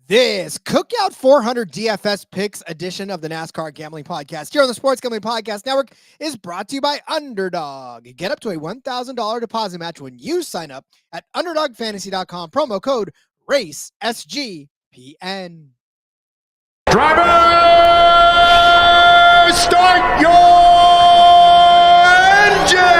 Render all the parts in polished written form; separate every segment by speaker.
Speaker 1: This Cookout 400 DFS Picks edition of the NASCAR Gambling Podcast here on the Sports Gambling Podcast Network is brought to you by Underdog. Get up to a $1,000 deposit match when you sign up at UnderdogFantasy.com. Promo code RACESGPN.
Speaker 2: Driver, start your engine!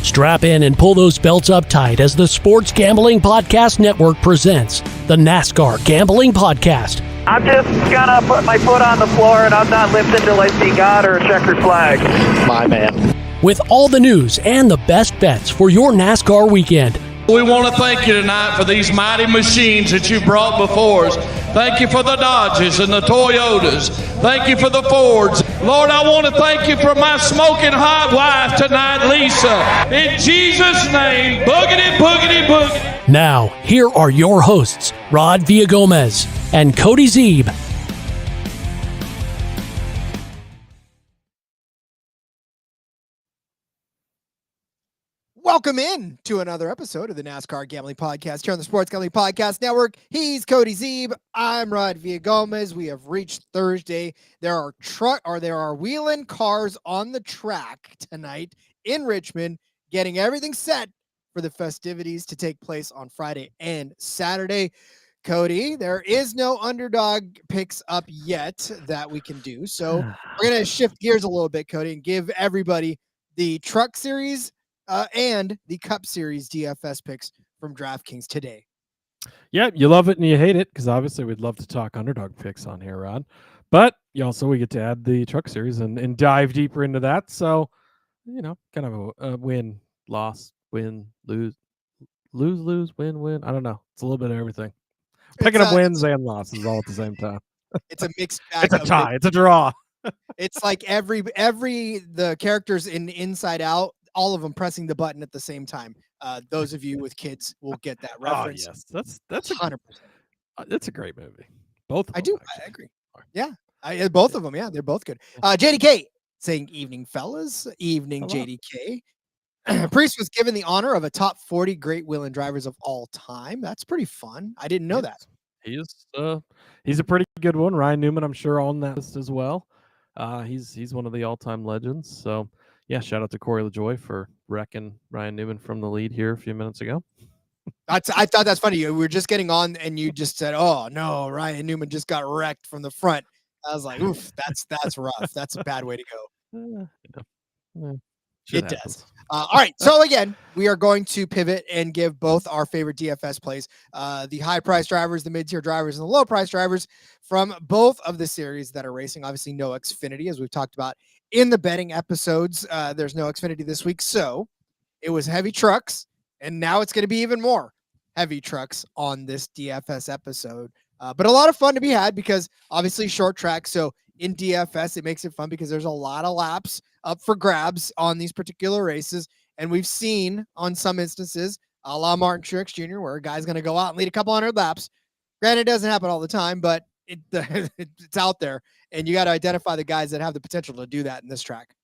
Speaker 3: Strap in and pull those belts up tight as the Sports Gambling Podcast Network presents the NASCAR Gambling Podcast.
Speaker 4: I'm just gonna put my foot on the floor and I'm not lifting till I see God or a checkered flag.
Speaker 2: My man.
Speaker 3: With all the news and the best bets for your NASCAR weekend.
Speaker 5: We want to thank you tonight for these mighty machines that you brought before us. Thank you for the Dodges and the Toyotas. Thank you for the Fords. Lord, I want to thank you for my smoking hot wife tonight, Lisa. In Jesus' name, boogity, boogity, boogity.
Speaker 3: Now, here are your hosts, Rod Villagomez and Cody Zeeb.
Speaker 1: Welcome in to another episode of the NASCAR Gambling Podcast here on the Sports Gambling Podcast Network. He's Cody Zeeb. I'm Rod Villagomez. We have reached Thursday. There are wheeling cars on the track tonight in Richmond, getting everything set for the festivities to take place on Friday and Saturday. Cody, there is no underdog picks up yet that we can do. So we're going to shift gears a little bit, Cody, and give everybody the Truck Series and the Cup Series DFS picks from DraftKings today.
Speaker 6: Yeah, you love it and you hate it because obviously we'd love to talk underdog picks on here, Rod. But we get to add the Truck Series and dive deeper into that. So, kind of a win, loss, win, lose, win. I don't know. It's a little bit of everything. Picking up wins and losses all at the same time.
Speaker 1: It's a mixed bag.
Speaker 6: It's a tie. It's a draw.
Speaker 1: It's like the characters in Inside Out, all of them pressing the button at the same time. Those of you with kids will get that reference.
Speaker 6: Oh, yes. That's
Speaker 1: 100%.
Speaker 6: It's a great movie. Both of them,
Speaker 1: I do.
Speaker 6: actually.
Speaker 1: I agree. Yeah. Both of them. Yeah, they're both good. JDK saying evening, fellas. Evening,
Speaker 6: Hello.
Speaker 1: JDK. Priest was given the honor of a top 40 great wheeling drivers of all time. That's pretty fun. I didn't know that.
Speaker 6: He's a pretty good one. Ryan Newman, I'm sure, on that list as well. He's one of the all-time legends. So, yeah, shout out to Corey LaJoy for wrecking Ryan Newman from the lead here a few minutes ago.
Speaker 1: I thought that's funny. We were just getting on, and you just said, "Oh no, Ryan Newman just got wrecked from the front." I was like, "Oof, that's rough. That's a bad way to go." It does. All right. So again, we are going to pivot and give both our favorite DFS plays, the high price drivers, the mid-tier drivers, and the low price drivers from both of the series that are racing. Obviously, no Xfinity, as we've talked about in the betting episodes. There's no Xfinity this week. So it was heavy trucks, and now it's going to be even more heavy trucks on this DFS episode. But a lot of fun to be had because obviously short track. So in DFS, it makes it fun because there's a lot of laps up for grabs on these particular races. And we've seen on some instances, a la Martin Truex Jr., where a guy's going to go out and lead a couple hundred laps. Granted, it doesn't happen all the time, but it's out there. And you got to identify the guys that have the potential to do that in this track.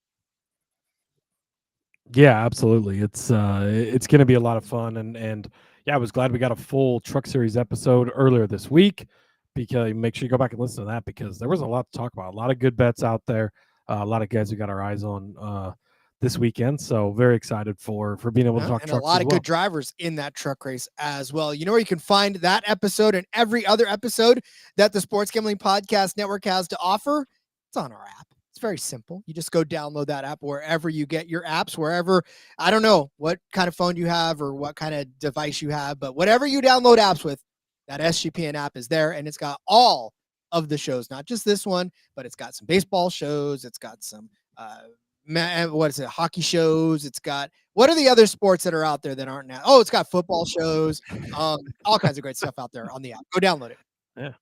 Speaker 6: Yeah, absolutely. It's going to be a lot of fun. And yeah, I was glad we got a full Truck Series episode earlier this week, because make sure you go back and listen to that because there was a lot to talk about. A lot of good bets out there. A lot of guys we got our eyes on this weekend. So very excited for being able to talk
Speaker 1: and
Speaker 6: trucks
Speaker 1: a lot
Speaker 6: as
Speaker 1: of
Speaker 6: well.
Speaker 1: good drivers in that truck race as well. You know where you can find that episode and every other episode that the Sports Gambling Podcast Network has to offer? It's on our app. It's very simple. You just go download that app wherever you get your apps, wherever, I don't know what kind of phone you have or what kind of device you have, but whatever you download apps with, That SGPN app is there, and it's got all of the shows, not just this one, but it's got some baseball shows. It's got some, hockey shows. It's got, what are the other sports that are out there that aren't now? Oh, it's got football shows, all kinds of great stuff out there on the app. Go download it.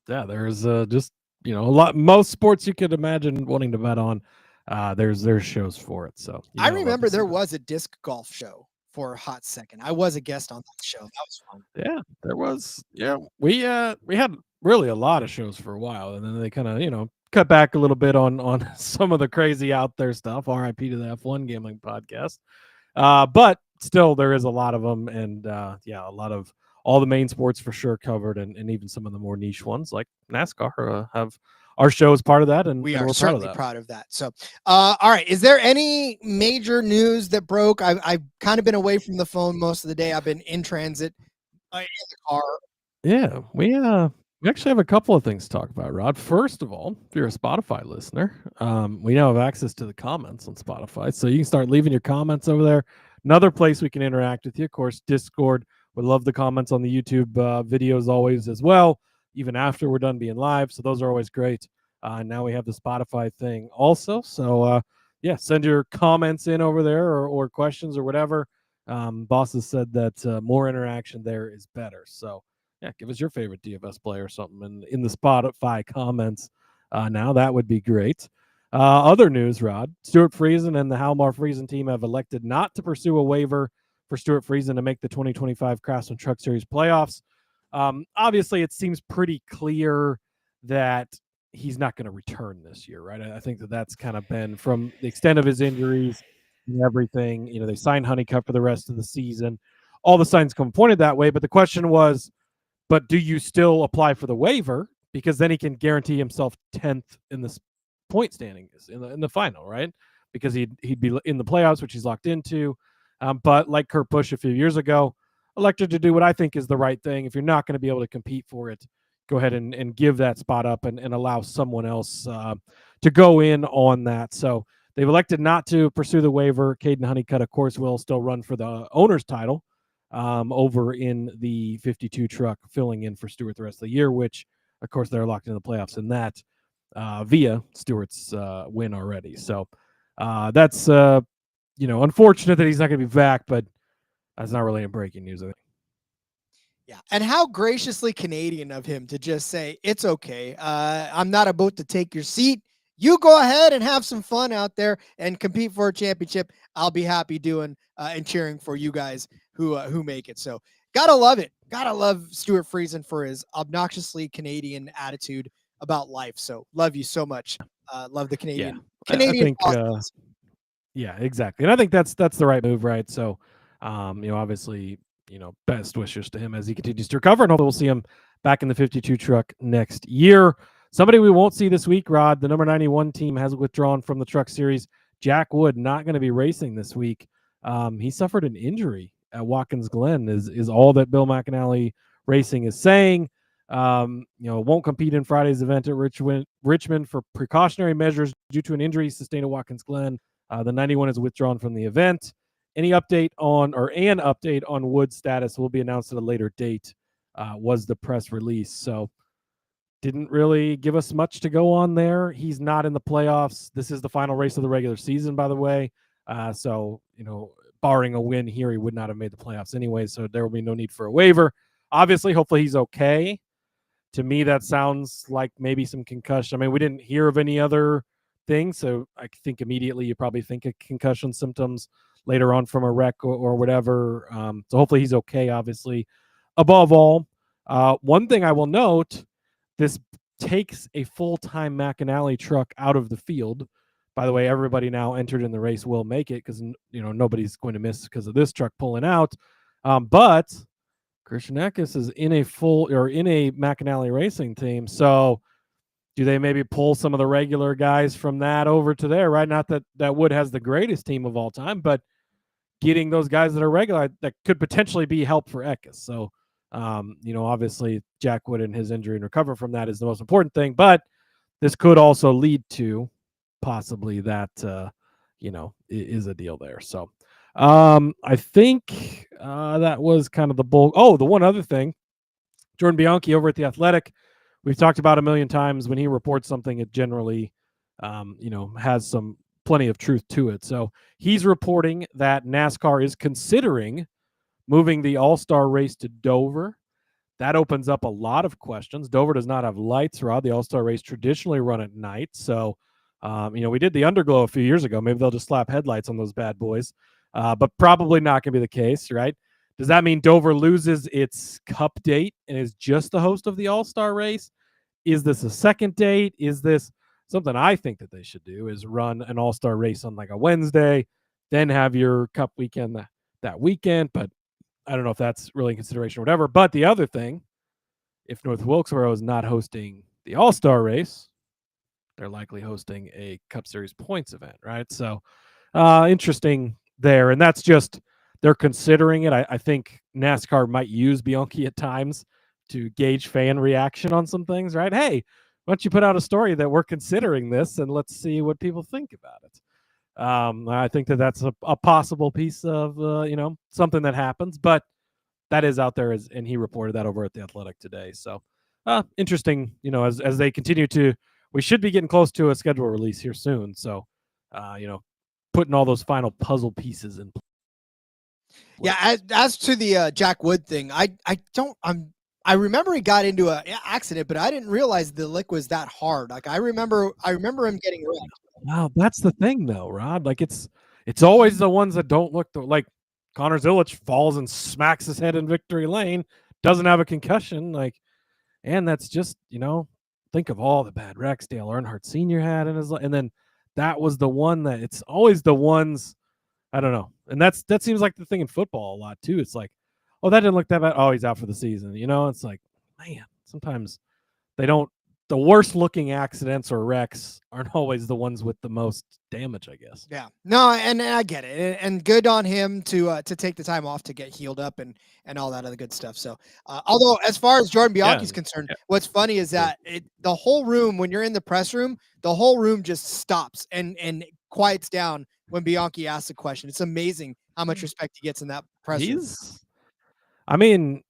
Speaker 6: Yeah, there's just, most sports you could imagine wanting to bet on. There's shows for it. So
Speaker 1: I remember there was a disc golf show for a hot second. I was a guest on that show. That was fun.
Speaker 6: Yeah, there was. Yeah, we had really a lot of shows for a while, and then they kind of cut back a little bit on some of the crazy out there stuff. R.I.P. to the F1 Gambling Podcast. But still, there is a lot of them, and a lot of all the main sports for sure covered, and even some of the more niche ones like NASCAR have our show as part of that, and
Speaker 1: we're
Speaker 6: certainly
Speaker 1: proud of that. So, all right, is there any major news that broke? I've kind of been away from the phone most of the day. I've been in transit in the car.
Speaker 6: Yeah, we actually have a couple of things to talk about, Rod. First of all, if you're a Spotify listener, we now have access to the comments on Spotify, so you can start leaving your comments over there. Another place we can interact with you, of course, Discord. We love the comments on the YouTube videos always as well, even after we're done being live. So those are always great. Now we have the Spotify thing also. So send your comments in over there or questions or whatever. Boss has said that more interaction there is better. So give us your favorite DFS play or something in the Spotify comments. Now that would be great. Other news, Rod, Stuart Friesen and the Halmar Friesen team have elected not to pursue a waiver for Stuart Friesen to make the 2025 Craftsman Truck Series playoffs. Obviously, it seems pretty clear that he's not going to return this year, right? I think that's kind of been from the extent of his injuries and everything. They signed Honeycutt for the rest of the season. All the signs come pointed that way, but the question was, but do you still apply for the waiver? Because then he can guarantee himself 10th in the point standings in the final, right? Because he'd be in the playoffs, which he's locked into. But like Kurt Busch a few years ago, elected to do what I think is the right thing. If you're not going to be able to compete for it, go ahead and give that spot up and allow someone else to go in on that. So they've elected not to pursue the waiver. Caden Honeycutt, of course, will still run for the owner's title over in the 52 truck, filling in for Stewart the rest of the year, which, of course, they're locked in the playoffs in that via Stewart's win already. So that's unfortunate that he's not going to be back, but that's not really a breaking news, I think.
Speaker 1: Yeah, and how graciously Canadian of him to just say, it's okay. I'm not about to take your seat. You go ahead and have some fun out there and compete for a championship. I'll be happy doing and cheering for you guys who make it. So gotta love it. Gotta love Stuart Friesen for his obnoxiously Canadian attitude about life. So love you so much. Love the Canadian.
Speaker 6: I think, yeah, exactly. And I think that's the right move, right? So, obviously, best wishes to him as he continues to recover, and hopefully we'll see him back in the 52 truck next year. Somebody we won't see this week, Rod, the number 91 team has withdrawn from the Truck Series. Jack Wood not going to be racing this week. He suffered an injury at Watkins Glen is all that Bill McAnally Racing is saying. Won't compete in Friday's event at Richmond for precautionary measures due to an injury sustained at Watkins Glen. The 91 is withdrawn from the event. An update on Wood's status will be announced at a later date, was the press release. So didn't really give us much to go on there. He's not in the playoffs. This is the final race of the regular season, by the way. So, barring a win here, he would not have made the playoffs anyway. So there will be no need for a waiver. Obviously, hopefully he's okay. To me, that sounds like maybe some concussion. I mean, we didn't hear of any other thing. So I think immediately you probably think of concussion symptoms later on from a wreck or whatever. So hopefully he's okay, obviously. Above all, one thing I will note, this takes a full-time McAnally truck out of the field. By the way, everybody now entered in the race will make it because, nobody's going to miss because of this truck pulling out. But Christian Eckes is in a McAnally Racing team. So do they maybe pull some of the regular guys from that over to there, right? Not that Wood has the greatest team of all time, but getting those guys that are regular that could potentially be help for Eckes. So, obviously Jack Wood and his injury and recover from that is the most important thing, but this could also lead to possibly that, is a deal there. So I think that was kind of the bulk. Oh, the one other thing, Jordan Bianchi over at The Athletic, we've talked about a million times. When he reports something, it generally, has plenty of truth to it. So he's reporting that NASCAR is considering moving the All-Star race to Dover. That opens up a lot of questions. Dover does not have lights, Rod. The All-Star race traditionally run at night. So, we did the Underglow a few years ago. Maybe they'll just slap headlights on those bad boys. But probably not going to be the case, right? Does that mean Dover loses its Cup date and is just the host of the All-Star race? Is this a second date? Is this something I think that they should do, is run an All-Star race on like a Wednesday, then have your Cup weekend that weekend? But I don't know if that's really in consideration or whatever. But the other thing, if North Wilkesboro is not hosting the All-Star race, they're likely hosting a Cup Series points event, right? So interesting there. And that's just, they're considering it. I think NASCAR might use Bianchi at times to gauge fan reaction on some things, right? Hey, why don't you put out a story that we're considering this and let's see what people think about it. I think that's a possible piece of, something that happens, but that is out there, and he reported that over at The Athletic today. So interesting, as they continue to, we should be getting close to a schedule release here soon. So, putting all those final puzzle pieces in place.
Speaker 1: Yeah, as to the Jack Wood thing, I remember he got into an accident, but I didn't realize the lick was that hard. Like I remember him getting wrecked.
Speaker 6: Wow, that's the thing though, Rod. Like it's always the ones that don't look like Connor Zilic falls and smacks his head in victory lane, doesn't have a concussion, and that's just, think of all the bad wrecks Dale Earnhardt Sr. had in his life, and then that was the one that it's always the ones, I don't know. And that seems like the thing in football a lot too. It's like, oh, that didn't look that bad. Oh, he's out for the season. It's like, man, sometimes the worst looking accidents or wrecks aren't always the ones with the most damage, I guess.
Speaker 1: Yeah, no, and I get it, and good on him to take the time off to get healed up and all that other good stuff. So, although as far as Jordan Bianchi's concerned, what's funny is that the whole room, when you're in the press room, the whole room just stops and quiets down when Bianchi asks a question. It's amazing how much respect he gets in that press room.
Speaker 6: I mean,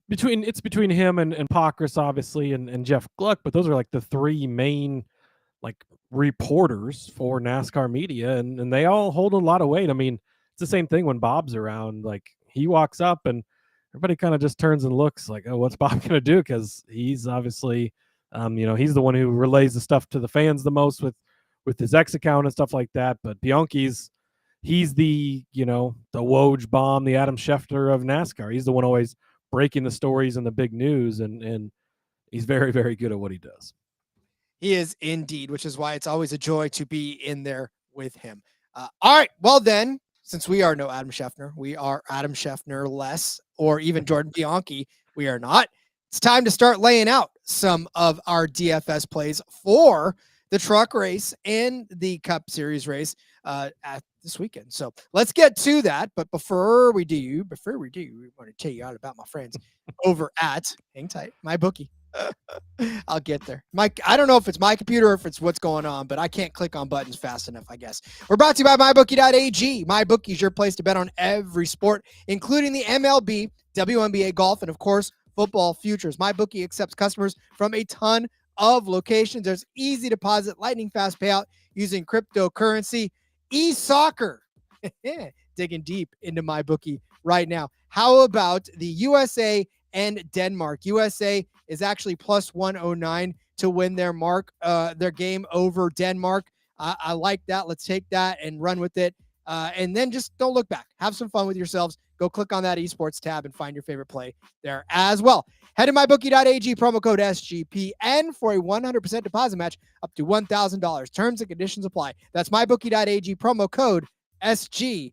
Speaker 6: between him and Pockrass, obviously, and Jeff Gluck, but those are like the three main reporters for NASCAR media, and they all hold a lot of weight. I mean, it's the same thing when Bob's around. Like he walks up and everybody kind of just turns and looks like, oh, what's Bob gonna do? Because he's obviously, he's the one who relays the stuff to the fans the most with his X account and stuff like that. But Bianchi's, he's the Woj bomb, the Adam Schefter of NASCAR. He's the one always breaking the stories and the big news, and he's very, very good at what he does.
Speaker 1: He is indeed, which is why it's always a joy to be in there with him. All right, well then, since we are no Adam Schefter, we are Adam Schefter less, or even Jordan Bianchi, we are not. It's time to start laying out some of our DFS plays for the truck race and the Cup Series race at this weekend. So let's get to that. But before we do, we want to tell you all about my friends over at, hang tight, MyBookie. I'll get there. I don't know if it's my computer or if it's what's going on, but I can't click on buttons fast enough, I guess. We're brought to you by MyBookie.ag. MyBookie is your place to bet on every sport, including the MLB, WNBA, golf, and of course, football futures. MyBookie accepts customers from a ton of locations. There's easy deposit, lightning fast payout using cryptocurrency, e-soccer. Digging deep into MyBookie right now. How about the USA and Denmark? USA is actually plus 109 to win their game over Denmark. I like that. Let's take that and run with it. And then just don't look back. Have some fun with yourselves. Go click on that esports tab and find your favorite play there as well. Head to mybookie.ag, promo code SGPN for a 100% deposit match up to $1,000. Terms and conditions apply. That's mybookie.ag, promo code SGPN.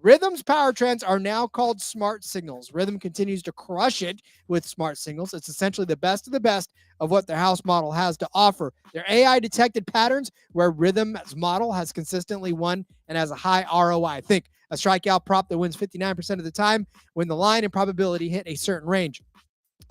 Speaker 1: Rhythm's power trends are now called smart signals. Rhythm continues to crush it with smart signals. It's essentially the best of the best of what their house model has to offer. Their AI detected patterns where Rhythm's model has consistently won and has a high ROI. Think a strikeout prop that wins 59% of the time when the line and probability hit a certain range.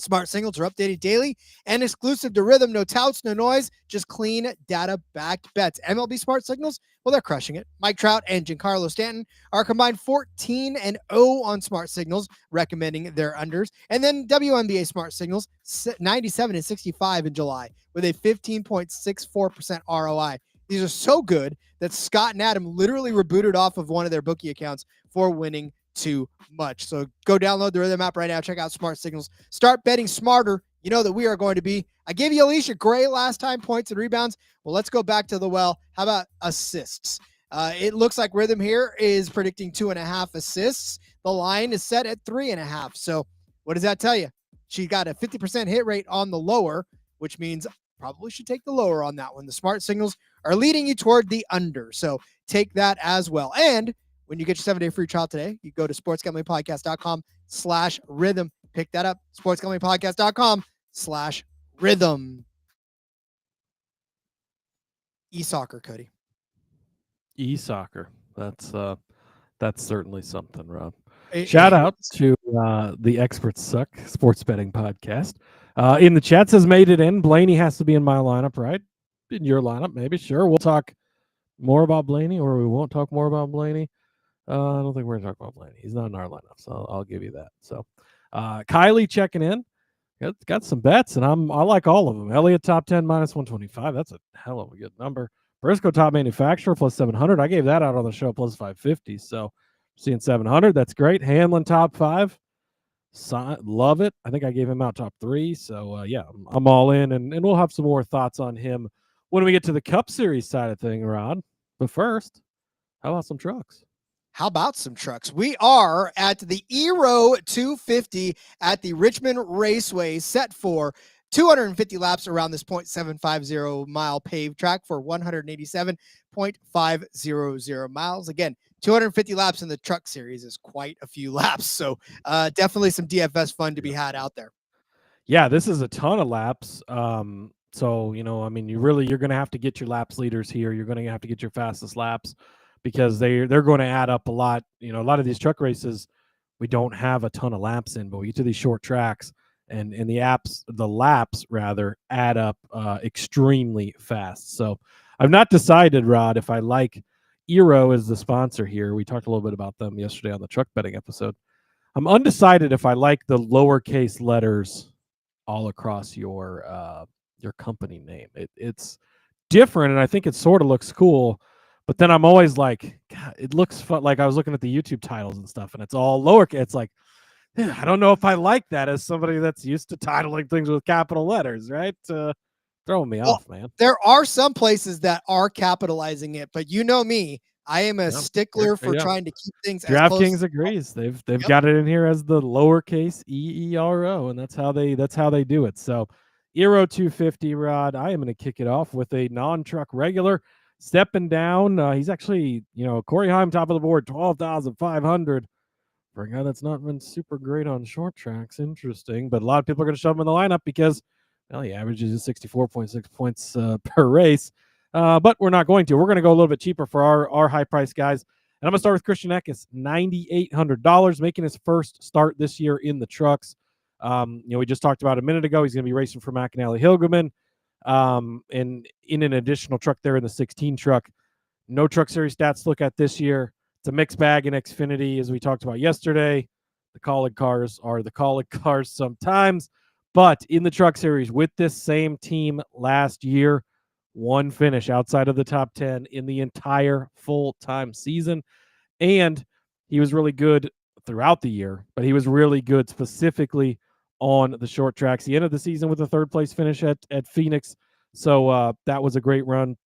Speaker 1: Smart signals are updated daily and exclusive to Rhythm. No touts, no noise, just clean data-backed bets. MLB Smart signals, well, they're crushing it. Mike Trout and Giancarlo Stanton are combined 14-0 on Smart signals, recommending their unders. And then WNBA Smart signals, 97-65 in July with a 15.64% ROI. These are so good that Scott and Adam literally rebooted off of one of their bookie accounts for winning too much. So go download the Rhythm app right now. Check out Smart Signals. Start betting smarter. You know that we are going to be. I gave you Alicia Gray last time, points and rebounds. Well, let's go back to the well. How about assists? It looks like Rhythm here is predicting 2.5 assists. The line is set at 3.5. So what does that tell you? She got a 50% hit rate on the lower, which means probably should take the lower on that one. The Smart signals are leading you toward the under. So take that as well. And when you get your 7-day free trial today, you go to sportsgamblingpodcast.com/rhythm. Pick that up. sportsgamblingpodcast.com/rhythm. E-soccer, Cody.
Speaker 6: E-soccer. That's certainly something, Rob. Shout out to the Experts Suck Sports Betting Podcast. In the chat says made it in. Blaney has to be in my lineup, right? In your lineup, maybe. Sure. We'll talk more about Blaney, or we won't talk more about Blaney. I don't think we're going to talk about Blaney. He's not in our lineup, so I'll give you that. So Kylie checking in. Got some bets, and I like all of them. Elliott top 10 minus 125. That's a hell of a good number. Briscoe top manufacturer plus 700. I gave that out on the show plus 550. So seeing 700, that's great. Hamlin top 5. Love it. I think I gave him out top 3. So yeah, I'm all in, and we'll have some more thoughts on him when we get to the Cup Series side of thing, Rod. But first, how about some trucks?
Speaker 1: How about some trucks? We are at the Eero 250 at the Richmond Raceway, set for 250 laps around this 0.750 mile paved track for 187.500 miles. Again, 250 laps in the truck series is quite a few laps. So definitely some DFS fun to be had out there.
Speaker 6: Yeah, this is a ton of laps. So, you know, I mean, you're going to have to get your laps leaders here. You're going to have to get your fastest laps, because they're going to add up a lot. You know, a lot of these truck races, we don't have a ton of laps in, but we get to these short tracks, and the laps rather add up extremely fast. So I've not decided, Rod, if I like Eero as the sponsor here. We talked a little bit about them yesterday on the truck betting episode. I'm undecided if I like the lowercase letters all across your company name. It's different, and I think it sort of looks cool. But then I'm always like, God, it looks fun. Like I was looking at the YouTube titles and stuff, and it's all lowercase. It's like, I don't know if I like that as somebody that's used to titling things with capital letters, right? Throwing me off, man.
Speaker 1: There are some places that are capitalizing it, but you know me, I am a stickler for trying to keep things.
Speaker 6: DraftKings agrees. They've got it in here as the lowercase EERO, and that's how they do it. So, Eero 250, Rod. I am going to kick it off with a non-truck regular. Stepping down, he's actually, Corey Heim, top of the board, 12,500 for a guy that's not been super great on short tracks. Interesting, but a lot of people are going to shove him in the lineup because, well, he averages 64.6 points per race. But we're not going to. We're going to go a little bit cheaper for our high price guys. And I'm going to start with Christian Eckes, $9,800, making his first start this year in the trucks. We just talked about a minute ago, he's going to be racing for McAnally Hilgeman. And in an additional truck there in the 16 truck. No truck series stats to look at this year. It's a mixed bag in Xfinity, as we talked about yesterday. The Colleague cars are the Colleague cars sometimes, but in the truck series with this same team last year, one finish outside of the top 10 in the entire full-time season. And he was really good throughout the year, but he was really good specifically on the short tracks. He ended the season with a third-place finish at Phoenix, so that was a great run.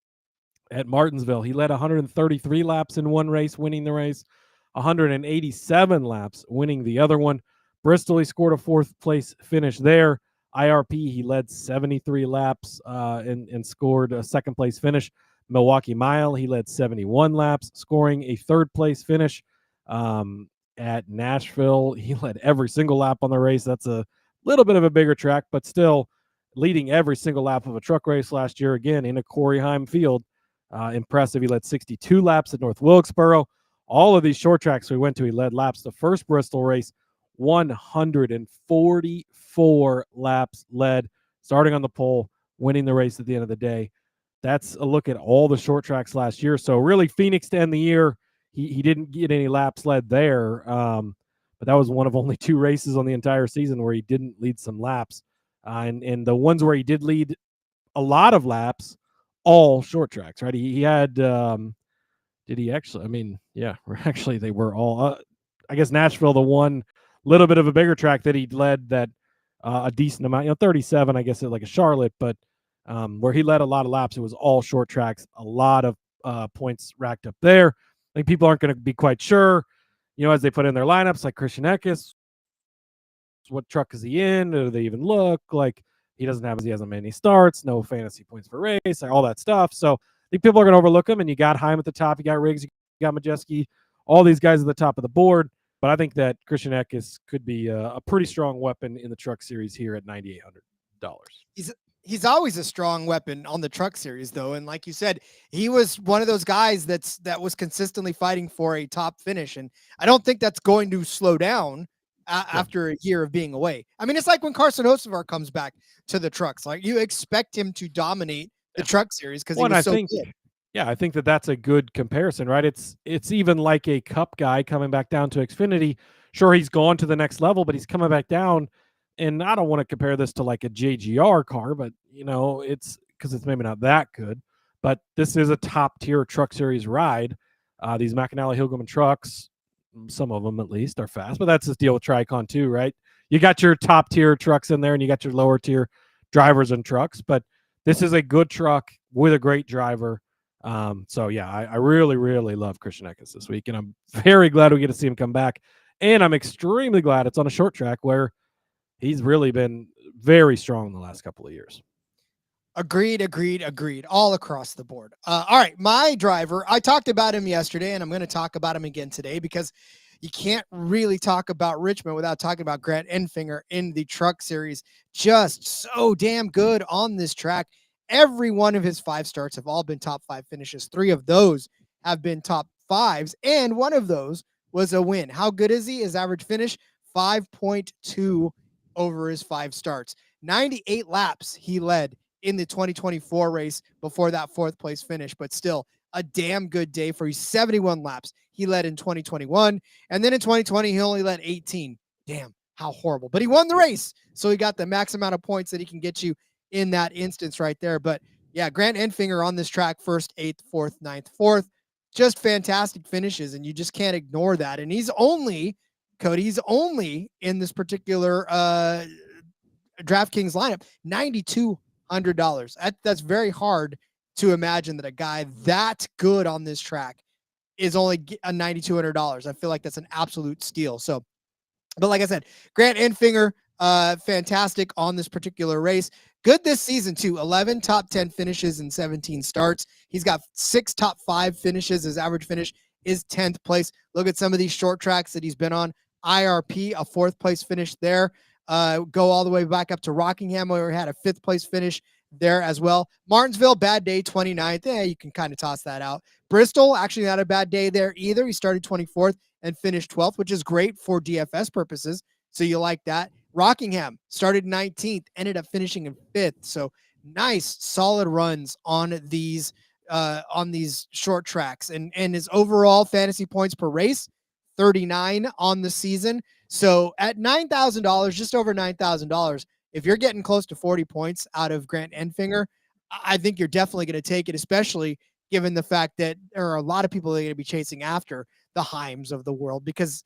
Speaker 6: At Martinsville, he led 133 laps in one race, winning the race, 187 laps, winning the other one. Bristol, he scored a fourth-place finish there. IRP, he led 73 laps and scored a second-place finish. Milwaukee Mile, he led 71 laps, scoring a third-place finish. At Nashville, he led every single lap on the race. That's a little bit of a bigger track, but still leading every single lap of a truck race last year, again, in a Corey Heim field. Impressive. He led 62 laps at North Wilkesboro. All of these short tracks we went to, he led laps. The first Bristol race, 144 laps led, starting on the pole, winning the race at the end of the day. That's a look at all the short tracks last year. So really, Phoenix to end the year, he didn't get any laps led there. But that was one of only 2 races on the entire season where he didn't lead some laps. And the ones where he did lead a lot of laps, all short tracks, right? He had, did he actually? I mean, yeah, actually they were all, I guess Nashville, the one little bit of a bigger track that he led that a decent amount, 37, I guess, like a Charlotte, but where he led a lot of laps, it was all short tracks, a lot of points racked up there. I think people aren't going to be quite sure, as they put in their lineups, like Christian Eckes, what truck is he in? Do they even look like he hasn't made any starts, no fantasy points per race, all that stuff. So I think people are going to overlook him, and you got Heim at the top, you got Riggs, you got Majeski, all these guys at the top of the board. But I think that Christian Eckes could be a pretty strong weapon in the Truck Series here at $9,800.
Speaker 1: He's always a strong weapon on the Truck Series, though, and like you said, he was one of those guys that was consistently fighting for a top finish, and I don't think that's going to slow down after a year of being away. I mean, it's like when Carson Hocevar comes back to the trucks, like you expect him to dominate the Truck Series because he was so good.
Speaker 6: Yeah, I think that's a good comparison, right? It's even like a Cup guy coming back down to Xfinity. Sure, he's gone to the next level, but he's coming back down. And I don't want to compare this to like a JGR car, but it's because it's maybe not that good. But this is a top tier Truck Series ride. These McAnally Hillgman trucks, some of them at least, are fast, but that's the deal with Tricon too, right? You got your top tier trucks in there, and you got your lower tier drivers and trucks. But this is a good truck with a great driver. So yeah, I really, really love Christian Eckes this week, and I'm very glad we get to see him come back. And I'm extremely glad it's on a short track where he's really been very strong in the last couple of years.
Speaker 1: Agreed. All across the board. All right, my driver, I talked about him yesterday, and I'm going to talk about him again today because you can't really talk about Richmond without talking about Grant Enfinger in the Truck Series. Just so damn good on this track. Every one of his 5 starts have all been top 5 finishes. 3 of those have been top 5s, and one of those was a win. How good is he? His average finish, 5.2 over his 5 starts. 98 laps he led in the 2024 race before that 4th place finish, but still a damn good day for his 71 laps he led in 2021. And then in 2020, he only led 18. Damn, how horrible. But he won the race, so he got the max amount of points that he can get you in that instance right there. But yeah, Grant Enfinger on this track, 1st, 8th, 4th, 9th, 4th, just fantastic finishes, and you just can't ignore that. And he's only in this particular DraftKings lineup, $9,200. That's very hard to imagine that a guy that good on this track is only a $9,200. I feel like that's an absolute steal. So, but like I said, Grant Enfinger, fantastic on this particular race. Good this season too. 11 top 10 finishes in 17 starts. He's got 6 top 5 finishes. His average finish is 10th place. Look at some of these short tracks that he's been on. IRP, a 4th place finish there. Go all the way back up to Rockingham, where he had a 5th place finish there as well. Martinsville, bad day, 29th. You can kind of toss that out. Bristol, actually not a bad day there either. He started 24th and finished 12th, which is great for DFS purposes. So you like that. Rockingham started 19th, ended up finishing in 5th. So nice, solid runs on these short tracks. And his overall fantasy points per race, 39 on the season. So at $9,000, just over $9,000, if you're getting close to 40 points out of Grant Enfinger, I think you're definitely going to take it, especially given the fact that there are a lot of people that are going to be chasing after the Heims of the world because,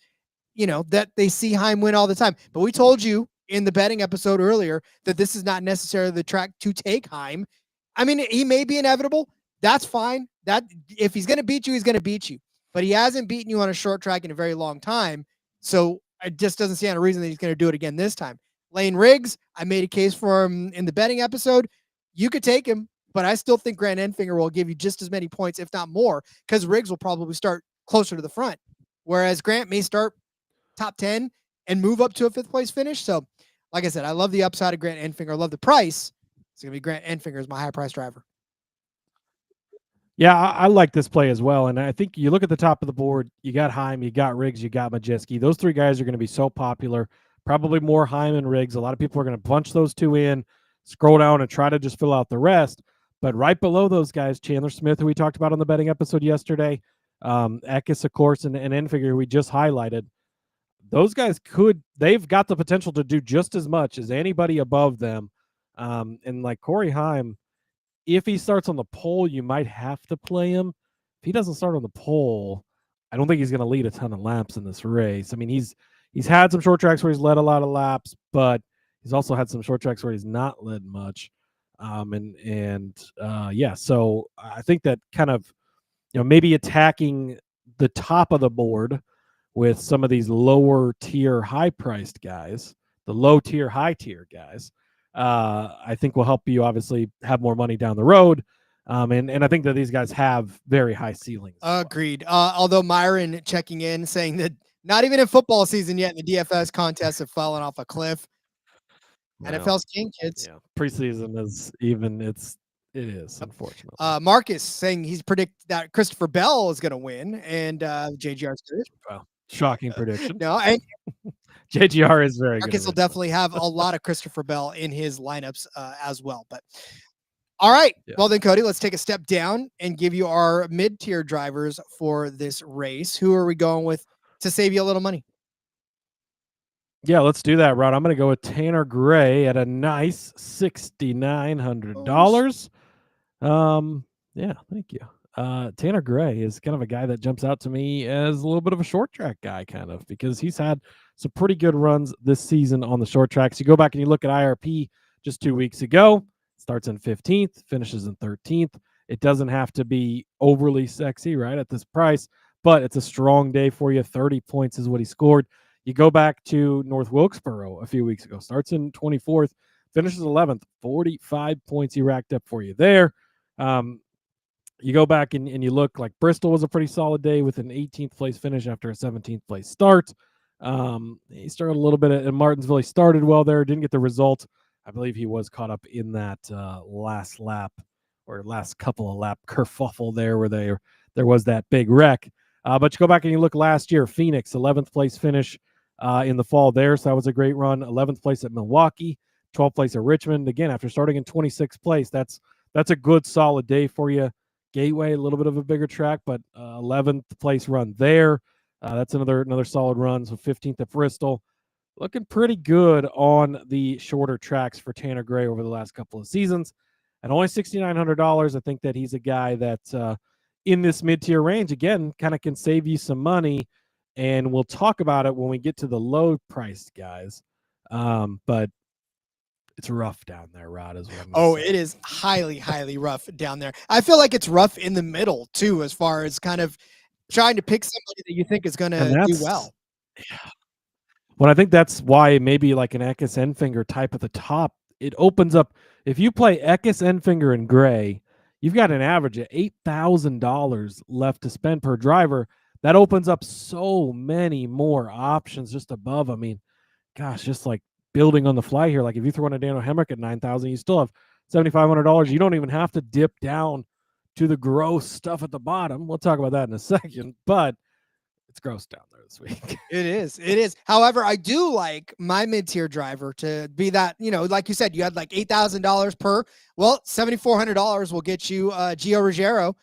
Speaker 1: that they see Heim win all the time. But we told you in the betting episode earlier that this is not necessarily the track to take Heim. I mean, he may be inevitable. That's fine. That if he's going to beat you, he's going to beat you. But he hasn't beaten you on a short track in a very long time. So it just doesn't stand a reason that he's going to do it again this time. Lane Riggs, I made a case for him in the betting episode. You could take him, but I still think Grant Enfinger will give you just as many points, if not more, because Riggs will probably start closer to the front, whereas Grant may start top 10 and move up to a 5th place finish. So, like I said, I love the upside of Grant Enfinger. I love the price. It's going to be Grant Enfinger as my high price driver.
Speaker 6: Yeah, I like this play as well. And I think you look at the top of the board, you got Heim, you got Riggs, you got Majeski. Those three guys are going to be so popular, probably more Heim and Riggs. A lot of people are going to bunch those two in, scroll down and try to just fill out the rest. But right below those guys, Chandler Smith, who we talked about on the betting episode yesterday, Eckes, of course, and Enfinger, we just highlighted. Those guys they've got the potential to do just as much as anybody above them. And like Corey Heim, if he starts on the pole, you might have to play him. If he doesn't start on the pole, I don't think he's going to lead a ton of laps in this race. I mean, he's had some short tracks where he's led a lot of laps, but he's also had some short tracks where he's not led much. So I think that kind of, maybe attacking the top of the board with some of these lower tier, high priced guys, the low tier, high tier guys, I think will help you obviously have more money down the road. And I think that these guys have very high ceilings.
Speaker 1: Agreed. Although Myron checking in saying that not even in football season yet, the DFS contests have fallen off a cliff. NFL's king, kids.
Speaker 6: Yeah, preseason is even. It is, unfortunately.
Speaker 1: Marcus saying he's predict that Christopher Bell is going to win, and JGR's good.
Speaker 6: Wow, shocking prediction.
Speaker 1: No, and
Speaker 6: JGR is very good.
Speaker 1: Marcus will definitely have a lot of Christopher Bell in his lineups as well. But all right, well then, Cody, let's take a step down and give you our mid-tier drivers for this race. Who are we going with to save you a little money?
Speaker 6: Yeah, let's do that, Rod. I'm going to go with Tanner Gray at a nice $6,900. Yeah, thank you. Tanner Gray is kind of a guy that jumps out to me as a little bit of a short track guy, kind of, because he's had some pretty good runs this season on the short tracks. You go back and you look at IRP just 2 weeks ago, starts in 15th, finishes in 13th. It doesn't have to be overly sexy, right, at this price, but it's a strong day for you. 30 points is what he scored. You go back to North Wilkesboro a few weeks ago, starts in 24th, finishes 11th, 45 points he racked up for you there. You go back and you look like Bristol was a pretty solid day with an 18th place finish after a 17th place start. He started a little bit at Martinsville. He started well there, didn't get the result. I believe he was caught up in that last lap or last couple of lap kerfuffle there where there was that big wreck. But you go back and you look last year, Phoenix, 11th place finish in the fall there. So that was a great run. 11th place at Milwaukee, 12th place at Richmond. Again, after starting in 26th place, that's a good solid day for you. Gateway, a little bit of a bigger track, but 11th place run there. That's another solid run. So 15th at Bristol. Looking pretty good on the shorter tracks for Tanner Gray over the last couple of seasons. At only $6,900, I think that he's a guy that in this mid-tier range, again, kind of can save you some money. And we'll talk about it when we get to the low-priced guys. But it's rough down there, Rod, as well.
Speaker 1: It is highly, highly rough down there. I feel like it's rough in the middle, too, as far as kind of trying to pick somebody that you think is going to do well.
Speaker 6: Yeah. Well, I think that's why maybe like an Eckes Enfinger type at the top, it opens up. If you play Eckes, Enfinger, and Gray, you've got an average of $8,000 left to spend per driver. That opens up so many more options just above. I mean, gosh, just like building on the fly here. Like if you throw in a Daniel Hemrick at $9,000, you still have $7,500. You don't even have to dip down to the gross stuff at the bottom. We'll talk about that in a second, but it's gross down there this week.
Speaker 1: It is. However, I do like my mid-tier driver to be that, like you said, you had like $8,000 per. Well, $7,400 will get you Gio Ruggiero.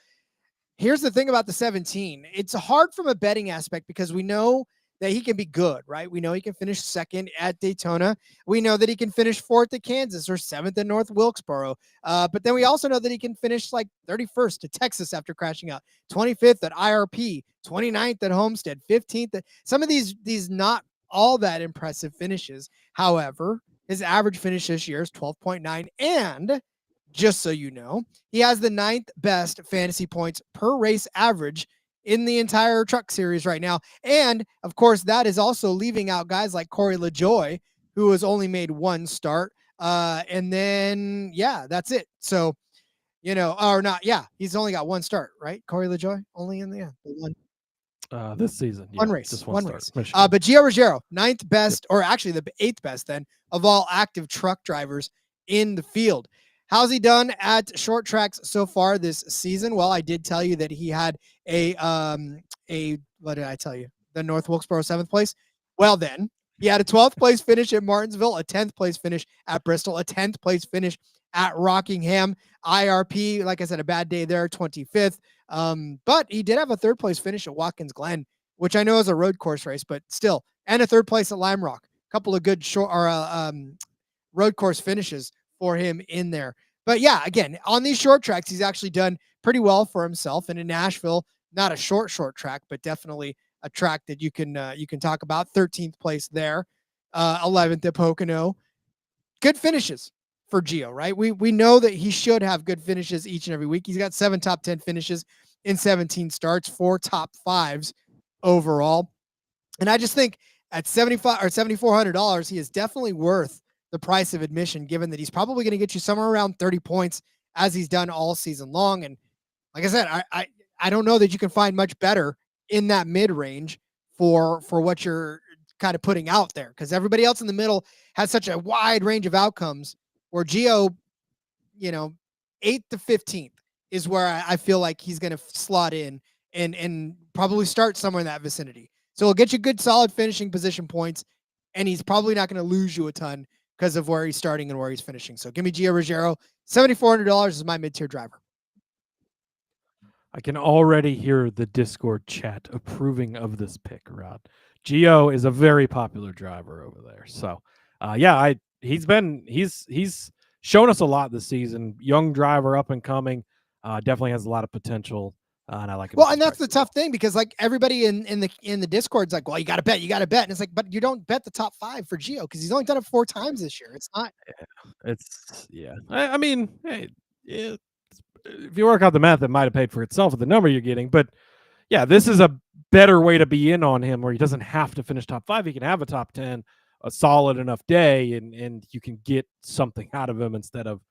Speaker 1: Here's the thing about the 17. It's hard from a betting aspect because we know that he can be good, right? We know he can finish second at Daytona. We know that he can finish fourth at Kansas or seventh at North Wilkesboro. But then we also know that he can finish like 31st at Texas after crashing out, 25th at IRP, 29th at Homestead, 15th at some of these not all that impressive finishes. However, his average finish this year is 12.9. And just so you know, he has the 9th best fantasy points per race average in the entire truck series right now. And of course, that is also leaving out guys like Corey LaJoie, who has only made one start. And then, that's it. So, or not. Yeah. He's only got one start, right? Corey LaJoie only in the one.
Speaker 6: This season.
Speaker 1: One race.
Speaker 6: Just
Speaker 1: one
Speaker 6: start.
Speaker 1: race. But Gio Ruggiero, 9th best, or actually the 8th best then of all active truck drivers in the field. How's he done at short tracks so far this season? Well, I did tell you that he had what did I tell you? The North Wilkesboro 7th place. Well, then he had a 12th place finish at Martinsville, a 10th place finish at Bristol, a 10th place finish at Rockingham. IRP, like I said, a bad day there, 25th. But he did have a 3rd place finish at Watkins Glen, which I know is a road course race, but still, and a 3rd place at Lime Rock. A couple of good road course finishes for him in there. But yeah, again, on these short tracks, he's actually done pretty well for himself. And in Nashville, not a short track, but definitely a track that you can talk about. 13th place there, 11th at Pocono. Good finishes for Gio, right? We know that he should have good finishes each and every week. He's got 7 top 10 finishes in 17 starts, 4 top 5s overall. And I just think at $75 or $7,400, he is definitely worth the price of admission, given that he's probably going to get you somewhere around 30 points as he's done all season long. And like I said, I don't know that you can find much better in that mid range for what you're kind of putting out there, because everybody else in the middle has such a wide range of outcomes, where Gio, 8th to 15th is where I feel like he's going to slot in and probably start somewhere in that vicinity. So he'll get you good solid finishing position points, and he's probably not going to lose you a ton because of where he's starting and where he's finishing. So give me Gio Ruggiero. $7,400 is my mid-tier driver.
Speaker 6: I can already hear the Discord chat approving of this pick, Rod. Gio is a very popular driver over there. So, he's shown us a lot this season. Young driver, up and coming, definitely has a lot of potential. And I like it.
Speaker 1: Well, and that's the tough thing, because like everybody in the Discord's like, well, you got to bet. And it's like, but you don't bet the top 5 for Gio, because he's only done it 4 times this year. It's not.
Speaker 6: I mean, hey, if you work out the math, it might have paid for itself with the number you're getting. But yeah, this is a better way to be in on him, where he doesn't have to finish top 5. He can have a top 10, a solid enough day, and you can get something out of him instead of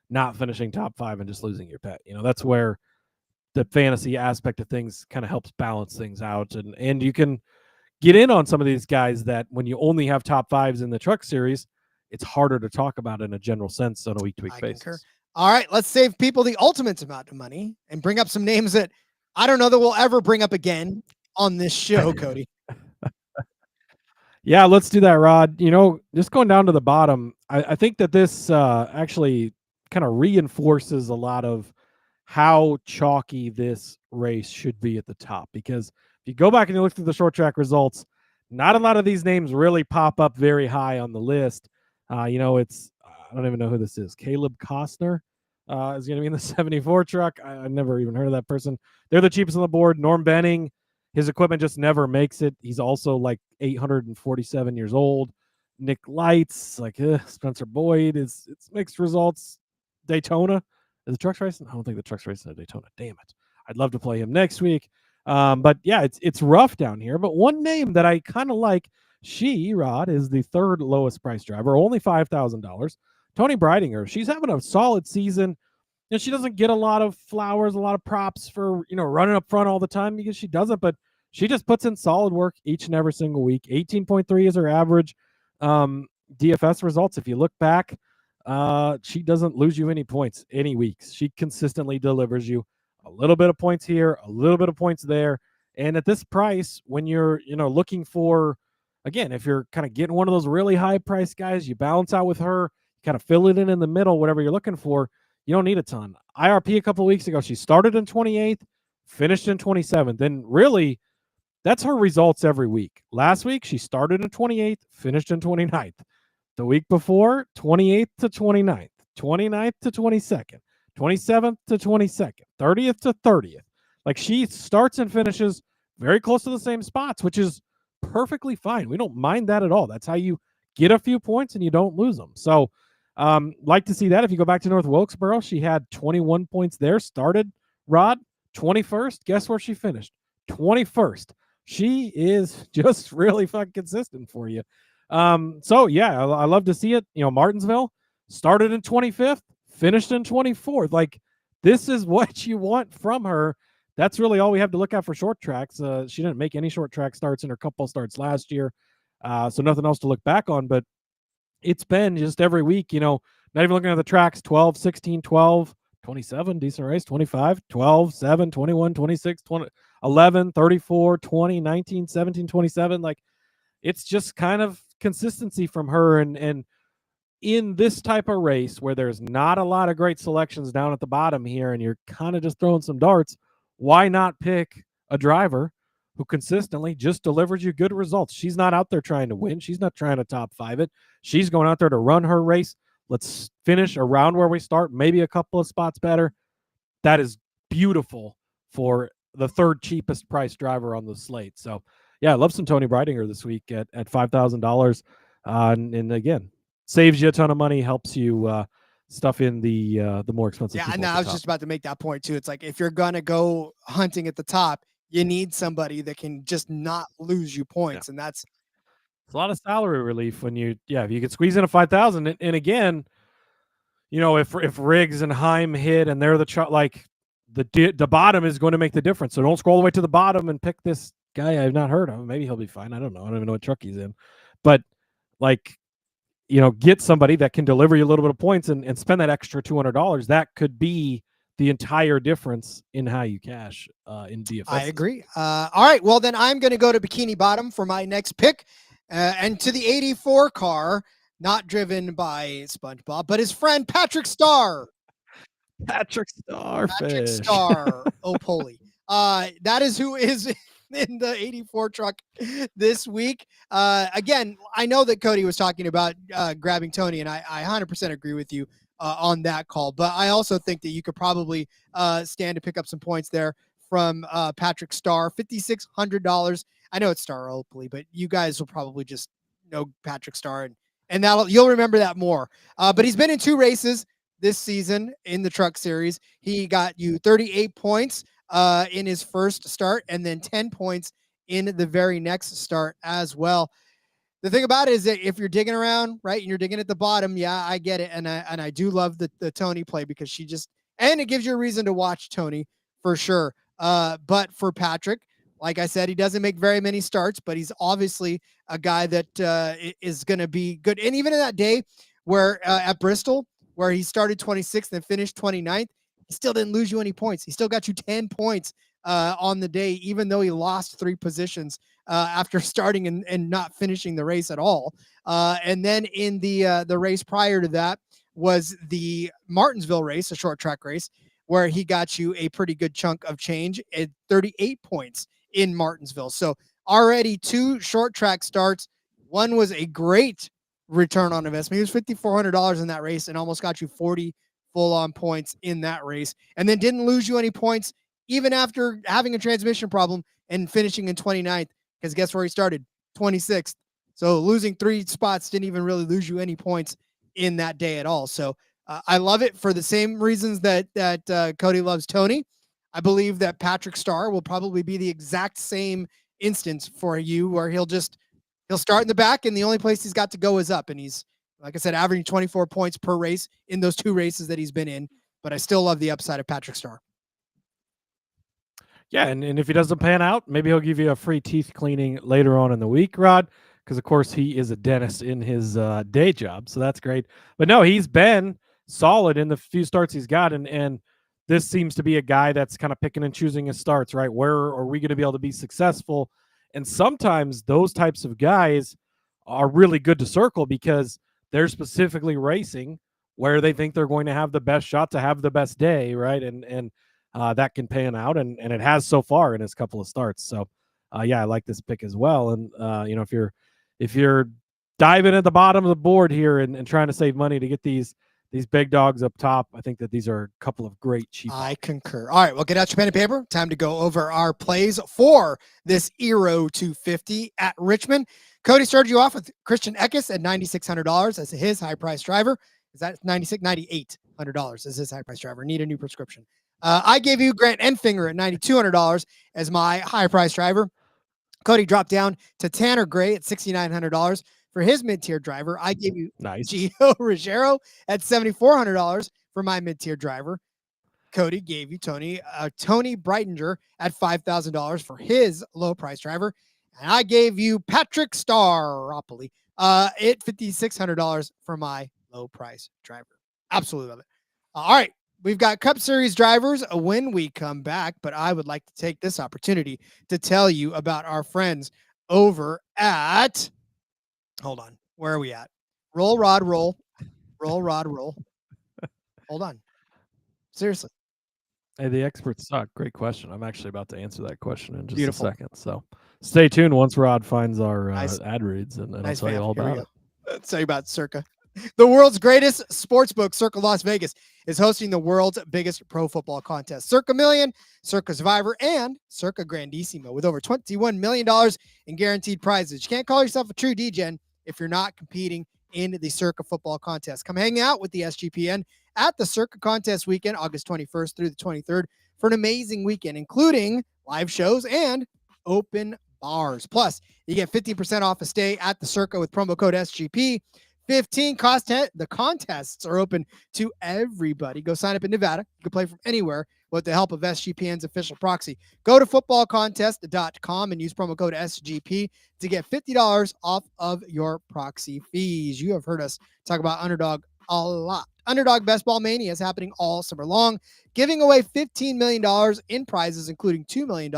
Speaker 6: not finishing top 5 and just losing your bet. That's where the fantasy aspect of things kind of helps balance things out. And you can get in on some of these guys that when you only have top 5s in the truck series, it's harder to talk about in a general sense on a week-to-week basis.
Speaker 1: Concur. All right, let's save people the ultimate amount of money and bring up some names that I don't know that we'll ever bring up again on this show, Cody.
Speaker 6: Yeah, let's do that, Rod. Just going down to the bottom, I think that this actually kind of reinforces a lot of how chalky this race should be at the top. Because if you go back and you look through the short track results, not a lot of these names really pop up very high on the list. It's, I don't even know who this is. Caleb Costner is going to be in the 74 truck. I never even heard of that person. They're the cheapest on the board. Norm Benning, his equipment just never makes it. He's also like 847 years old. Nick Lights, Spencer Boyd, it's mixed results. Daytona. Is the trucks racing? I don't think the trucks racing at Daytona. Damn it. I'd love to play him next week. But yeah, it's rough down here. But one name that I kind of like, Rod, is the 3rd lowest price driver, only $5,000. Tony Breidinger. She's having a solid season. She doesn't get a lot of flowers, a lot of props for, running up front all the time, because she doesn't, but she just puts in solid work each and every single week. 18.3 is her average DFS results. If you look back, she doesn't lose you any points any weeks. She consistently delivers you a little bit of points here, a little bit of points there. And at this price, when you're, looking for, again, if you're kind of getting one of those really high price guys, you balance out with her, kind of fill it in the middle, whatever you're looking for. You don't need a ton. IRP a couple of weeks ago, she started in 28th, finished in 27th. And really, that's her results every week. Last week, she started in 28th, finished in 29th. The week before, 28th to 29th, 29th to 22nd, 27th to 22nd, 30th to 30th. Like, she starts and finishes very close to the same spots, which is perfectly fine. We don't mind that at all. That's how you get a few points and you don't lose them. So, like to see that. If you go back to North Wilkesboro, she had 21 points there, started, Rod, 21st. Guess where she finished? 21st. She is just really fucking consistent for you. So yeah, I love to see it. Martinsville started in 25th, finished in 24th. Like, this is what you want from her. That's really all we have to look at for short tracks. She didn't make any short track starts in her couple starts last year. So nothing else to look back on, but it's been just every week, Not even looking at the tracks. 12, 16, 12, 27, decent race. 25, 12, 7, 21, 26, 20, 11, 34, 20, 19, 17, 27. Like, it's just kind of consistency from her. And in this type of race where there's not a lot of great selections down at the bottom here and you're kind of just throwing some darts, why not pick a driver who consistently just delivers you good results? She's not out there trying to win. She's not trying to top five it. She's going out there to run her race. Let's finish around where we start, maybe a couple of spots better. That is beautiful for the third cheapest price driver on the slate. So, yeah, I love some Tony Breidinger this week at $5,000. And again, saves you a ton of money, helps you stuff in the more expensive.
Speaker 1: Yeah, and I was just about to make that point too. It's like if you're gonna go hunting at the top, you need somebody that can just not lose you points, and that's
Speaker 6: a lot of salary relief when if you could squeeze in a 5,000. And again, if Riggs and Heim hit and they're the bottom is going to make the difference. So don't scroll all the way to the bottom and pick this guy I've not heard of. Maybe he'll be fine. I don't know. I don't even know what truck he's in, but get somebody that can deliver you a little bit of points and spend that extra $200. That could be the entire difference in how you cash in DFS.
Speaker 1: I agree. All right. Well, then I'm going to go to Bikini Bottom for my next pick and to the 84 car, not driven by SpongeBob, but his friend Patrick Staropoli.
Speaker 6: Patrick
Speaker 1: Staropoli. That is who is in the 84 truck this week. Again, I know that Cody was talking about grabbing Tony, and I 100% agree with you on that call. But I also think that you could probably stand to pick up some points there from Patrick Star, $5,600. I know it's Staropoli, but you guys will probably just know Patrick Star, and you'll remember that more. But he's been in 2 races this season in the Truck Series. He got you 38 points in his first start, and then 10 points in the very next start as well. The thing about it is that if you're digging around, right, and you're digging at the bottom, yeah, I get it, and I do love the Tony play because and it gives you a reason to watch Tony for sure. But for Patrick, like I said, he doesn't make very many starts, but he's obviously a guy that is going to be good. And even in that day where at Bristol, where he started 26th and finished 29th, he still didn't lose you any points. He still got you 10 points on the day, even though he lost 3 positions after starting and not finishing the race at all. And then in the race prior to that was the Martinsville race, a short track race, where he got you a pretty good chunk of change at 38 points in Martinsville. So already 2 short track starts. One was a great return on investment. He was $5,400 in that race and almost got you 40 full-on points in that race, and then didn't lose you any points even after having a transmission problem and finishing in 29th, because guess where he started? 26th. So losing 3 spots didn't even really lose you any points in that day at all. So I love it for the same reasons that Cody loves Tony. I believe that Patrick Star will probably be the exact same instance for you, where he'll start in the back and the only place he's got to go is up. And he's, like I said, averaging 24 points per race in those 2 races that he's been in. But I still love the upside of Patrick Star.
Speaker 6: Yeah, and if he doesn't pan out, maybe he'll give you a free teeth cleaning later on in the week, Rod, because, of course, he is a dentist in his day job. So that's great. But no, he's been solid in the few starts he's got. And this seems to be a guy that's kind of picking and choosing his starts, right? Where are we going to be able to be successful? And sometimes those types of guys are really good to circle because they're specifically racing where they think they're going to have the best shot to have the best day, right? And that can pan out, and it has so far in his couple of starts. So, yeah, I like this pick as well. And if you're diving at the bottom of the board here and trying to save money to get these big dogs up top, I think that these are a couple of great cheap.
Speaker 1: I concur. All right, well, get out your pen and paper. Time to go over our plays for this Eero 250 at Richmond. Cody started you off with Christian Eckes at $9,600 as his high price driver. Is that $9,800 as his high price driver? Need a new prescription. I gave you Grant Enfinger at $9,200 as my high price driver. Cody dropped down to Tanner Gray at $6,900 for his mid-tier driver. I gave you Gio Ruggiero at $7,400 for my mid-tier driver. Cody gave you Tony Breitinger at $5,000 for his low price driver. And I gave you Patrick Staropoli at $5,600 for my low price driver. Absolutely love it. All right. We've got Cup Series drivers when we come back, but I would like to take this opportunity to tell you about our friends over at, hold on, where are we at? Roll, Rod, roll. Roll, Rod, roll. Hold on. Seriously.
Speaker 6: Hey, the experts suck. Great question. I'm actually about to answer that question in just
Speaker 1: Beautiful.
Speaker 6: a second. So stay tuned once Rod finds our
Speaker 1: Nice.
Speaker 6: ad reads, and
Speaker 1: Nice
Speaker 6: I'll tell you
Speaker 1: fam.
Speaker 6: all
Speaker 1: Here we
Speaker 6: about
Speaker 1: go.
Speaker 6: it.
Speaker 1: Let's tell you about Circa. The world's greatest sportsbook, Circa Las Vegas, is hosting the world's biggest pro football contest, Circa Million, Circa Survivor, and Circa Grandissimo, with over $21 million in guaranteed prizes. You can't call yourself a true DGen if you're not competing in the Circa football contest. Come hang out with the SGPN at the Circa contest weekend, August 21st through the 23rd, for an amazing weekend, including live shows and open bars. Plus, you get 15% off a stay at the Circa with promo code SGP. 15 the contests are open to everybody. Go sign up in Nevada. You can play from anywhere with the help of SGPN's official proxy. Go to footballcontest.com and use promo code SGP to get $50 off of your proxy fees. You have heard us talk about Underdog a lot. Underdog Best Ball Mania is happening all summer long, giving away $15 million in prizes, including $2 million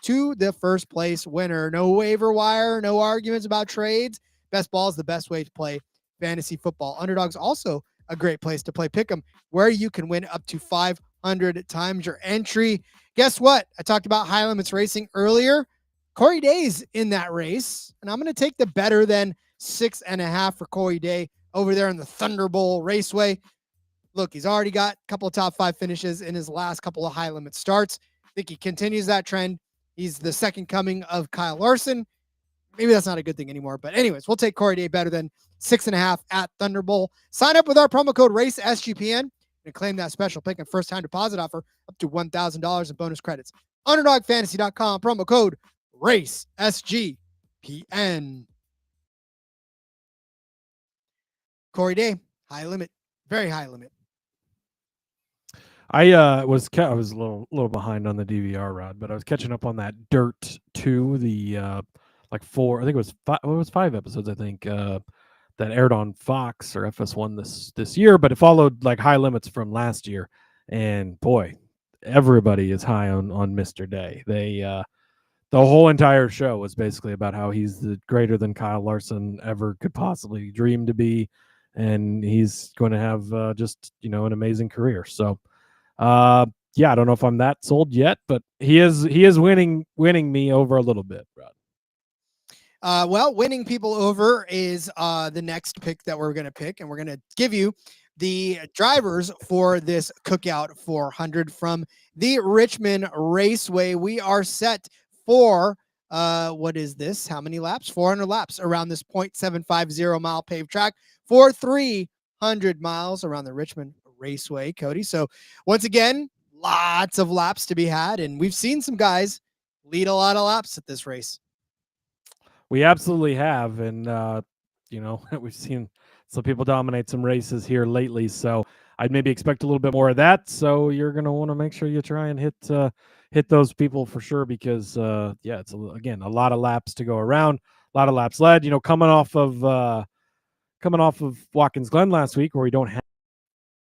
Speaker 1: to the first place winner. No waiver wire, no arguments about trades. Best Ball is the best way to play fantasy football. Underdog's also a great place to play Pick'em, where you can win up to 500 times your entry. Guess what? I talked about high limits racing earlier. Corey Day's in that race, and I'm going to take the better than 6.5 for Corey Day over there in the Thunderbolt Raceway. Look, he's already got a couple of top 5 finishes in his last couple of high limit starts. I think he continues that trend. He's the second coming of Kyle Larson. Maybe that's not a good thing anymore. But anyways, we'll take Corey Day better than 6.5 at Thunderbolt. Sign up with our promo code RACESGPN and claim that special pick and first time deposit offer up to $1,000 in bonus credits. UnderdogFantasy.com, promo code RACESGPN. Corey Day, high limit, very high limit.
Speaker 6: I was a little behind on the DVR, Rod, but I was catching up on that Dirt 2, the like 4, I think it was 5, it was 5 episodes, I think, that aired on Fox or FS1 this year, but it followed like high limits from last year. And boy, everybody is high on Mr. Day. They the whole entire show was basically about how he's the greater than Kyle Larson ever could possibly dream to be, and he's going to have just an amazing career. So yeah, I don't know if I'm that sold yet, but he is winning me over a little bit, Rod.
Speaker 1: Well, winning people over is the next pick that we're going to pick, and we're going to give you the drivers for this Cookout 400 from the Richmond Raceway. We are set for what is this? How many laps? 400 laps around this 0.750 mile paved track for 300 miles around the Richmond Raceway, Cody. So once again, lots of laps to be had, and we've seen some guys lead a lot of laps at this race.
Speaker 6: We absolutely have, and we've seen some people dominate some races here lately, so I'd maybe expect a little bit more of that. So you're going to want to make sure you try and hit those people for sure, because it's again a lot of laps to go around, a lot of laps led. Coming off of Watkins Glen last week, where we don't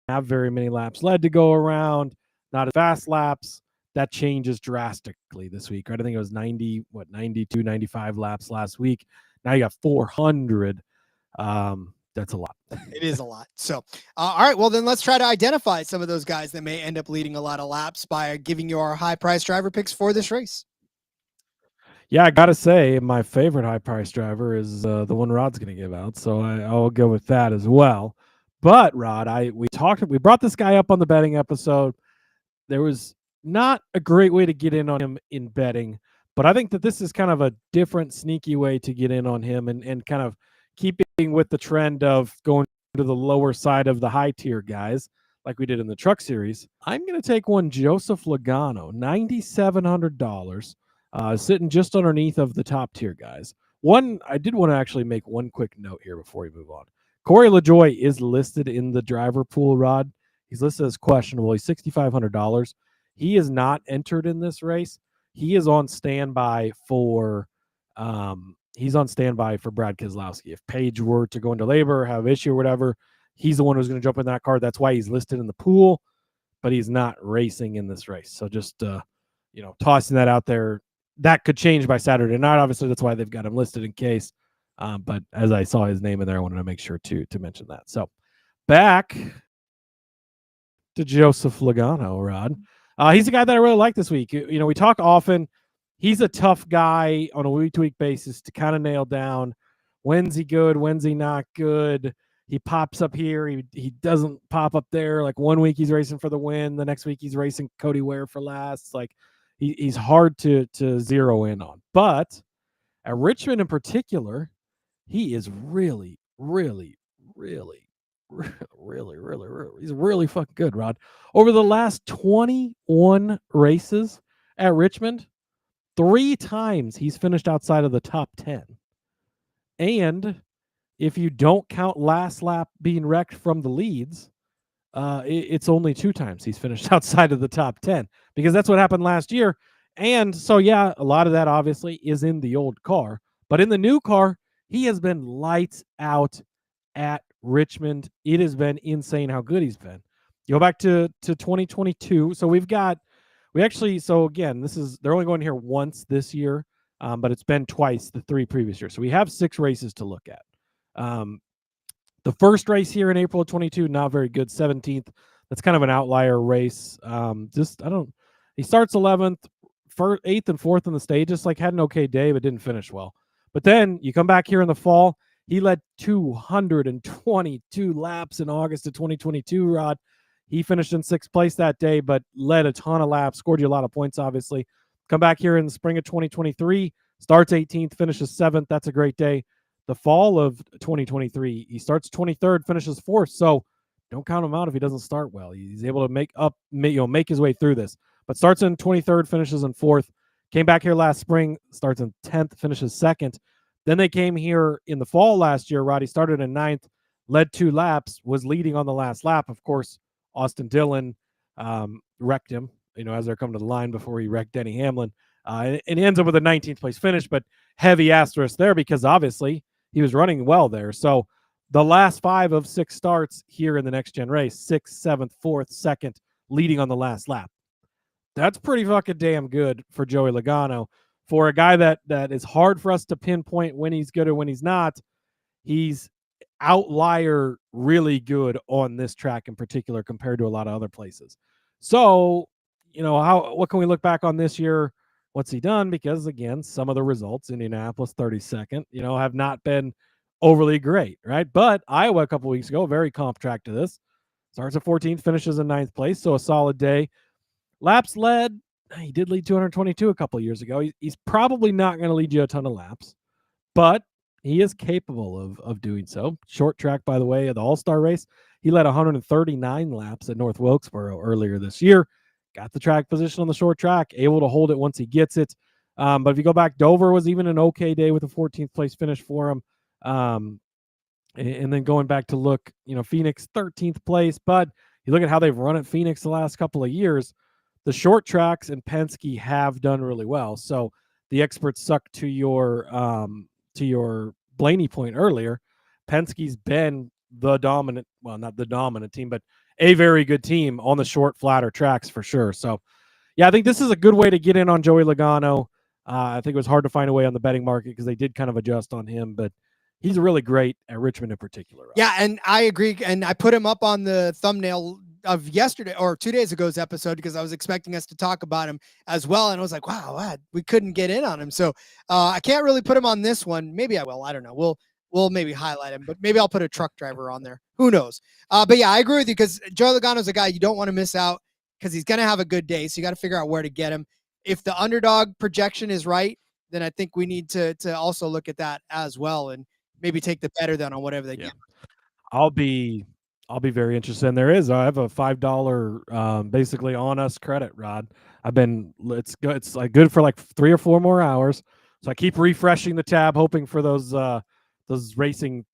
Speaker 6: have very many laps led to go around, not as fast laps. That changes drastically this week, right? I think it was 92, 95 laps last week. Now you got 400. That's a lot.
Speaker 1: It is a lot. So, all right, well, then let's try to identify some of those guys that may end up leading a lot of laps by giving you our high-price driver picks for this race.
Speaker 6: Yeah, I got to say, my favorite high-price driver is the one Rod's going to give out, so I'll go with that as well. But, Rod, we brought this guy up on the betting episode. There was not a great way to get in on him in betting, but I think that this is kind of a different, sneaky way to get in on him and kind of keeping with the trend of going to the lower side of the high tier guys like we did in the Truck Series. I'm going to take one Joseph Logano, $9,700, sitting just underneath of the top tier guys. I did want to actually make one quick note here before we move on. Corey LaJoie is listed in the driver pool, Rod. He's listed as questionable. He's $6,500. He is not entered in this race. He is on standby for Brad Keselowski. If Paige were to go into labor, have issue or whatever, he's the one who's going to jump in that car. That's why he's listed in the pool, but he's not racing in this race. So just, tossing that out there. That could change by Saturday night. Obviously, that's why they've got him listed in case. But as I saw his name in there, I wanted to make sure to mention that. So back to Joseph Logano, Rod. He's a guy that I really like this week. We talk often. He's a tough guy on a week-to-week basis to kind of nail down. When's he good? When's he not good? He pops up here. He doesn't pop up there. Like one week he's racing for the win. The next week he's racing Cody Ware for last. Like he's hard to zero in on. But at Richmond in particular, he is really, really, really, really, really, he's really fucking good, Rod. Over the last 21 races at Richmond, 3 times he's finished outside of the top 10. And if you don't count last lap being wrecked from the leads, it's only 2 times he's finished outside of the top 10, because that's what happened last year. And so, yeah, a lot of that obviously is in the old car, but in the new car, he has been lights out at Richmond. It has been insane how good he's been. You go back to 2022. So again, they're only going here once this year, but it's been twice the 3 previous years. So we have 6 races to look at. The first race here in April of 22, not very good, 17th. That's kind of an outlier race. He starts 11th, 8th and 4th in the stage. Just like had an okay day, but didn't finish well. But then you come back here in the fall, he led 222 laps in August of 2022, Rod. He finished in 6th place that day, but led a ton of laps, scored you a lot of points, obviously. Come back here in the spring of 2023, starts 18th, finishes 7th. That's a great day. The fall of 2023, he starts 23rd, finishes 4th. So don't count him out if he doesn't start well. He's able to make his way through this. But starts in 23rd, finishes in 4th. Came back here last spring, starts in 10th, finishes 2nd. Then they came here in the fall last year. Roddy started in 9th, led 2 laps, was leading on the last lap. Of course, Austin Dillon wrecked him, as they're coming to the line before he wrecked Denny Hamlin. And he ends up with a 19th place finish, but heavy asterisk there because obviously he was running well there. So the last 5 of 6 starts here in the next gen race, 6th, 7th, 4th, 2nd, leading on the last lap. That's pretty fucking damn good for Joey Logano. For a guy that is hard for us to pinpoint when he's good or when he's not, he's outlier really good on this track in particular compared to a lot of other places. So, what can we look back on this year? What's he done? Because again, some of the results, Indianapolis 32nd, have not been overly great, right? But Iowa a couple weeks ago, very comp track to this. Starts at 14th, finishes in 9th place, so a solid day. Laps led, he did lead 222 a couple of years ago. He's probably not going to lead you a ton of laps, but he is capable of doing so. Short track, by the way, of the All-Star race, he led 139 laps at North Wilkesboro earlier this year. Got the track position on the short track, able to hold it once he gets it. But if you go back, Dover was even an okay day with a 14th place finish for him. And then going back to look, Phoenix 13th place, but you look at how they've run at Phoenix the last couple of years. The short tracks and Penske have done really well. So the experts suck to your Blaney point earlier. Penske's been the dominant, well, not the dominant team, but a very good team on the short, flatter tracks for sure. So, yeah, I think this is a good way to get in on Joey Logano. I think it was hard to find a way on the betting market because they did kind of adjust on him, but he's really great at Richmond in particular.
Speaker 1: Yeah, and I agree. And I put him up on the thumbnail of yesterday or 2 days ago's episode because I was expecting us to talk about him as well. And I was like, wow, we couldn't get in on him. So I can't really put him on this one. Maybe I will. I don't know. We'll maybe highlight him, but maybe I'll put a truck driver on there. Who knows? But yeah, I agree with you because Joey Logano's a guy you don't want to miss out because he's going to have a good day. So you got to figure out where to get him. If the underdog projection is right, then I think we need to also look at that as well and maybe take the better than on whatever they get.
Speaker 6: I'll be very interested. And I have a $5 basically on us credit, Rod. It's like good for like 3 or 4 more hours. So I keep refreshing the tab, hoping for those racing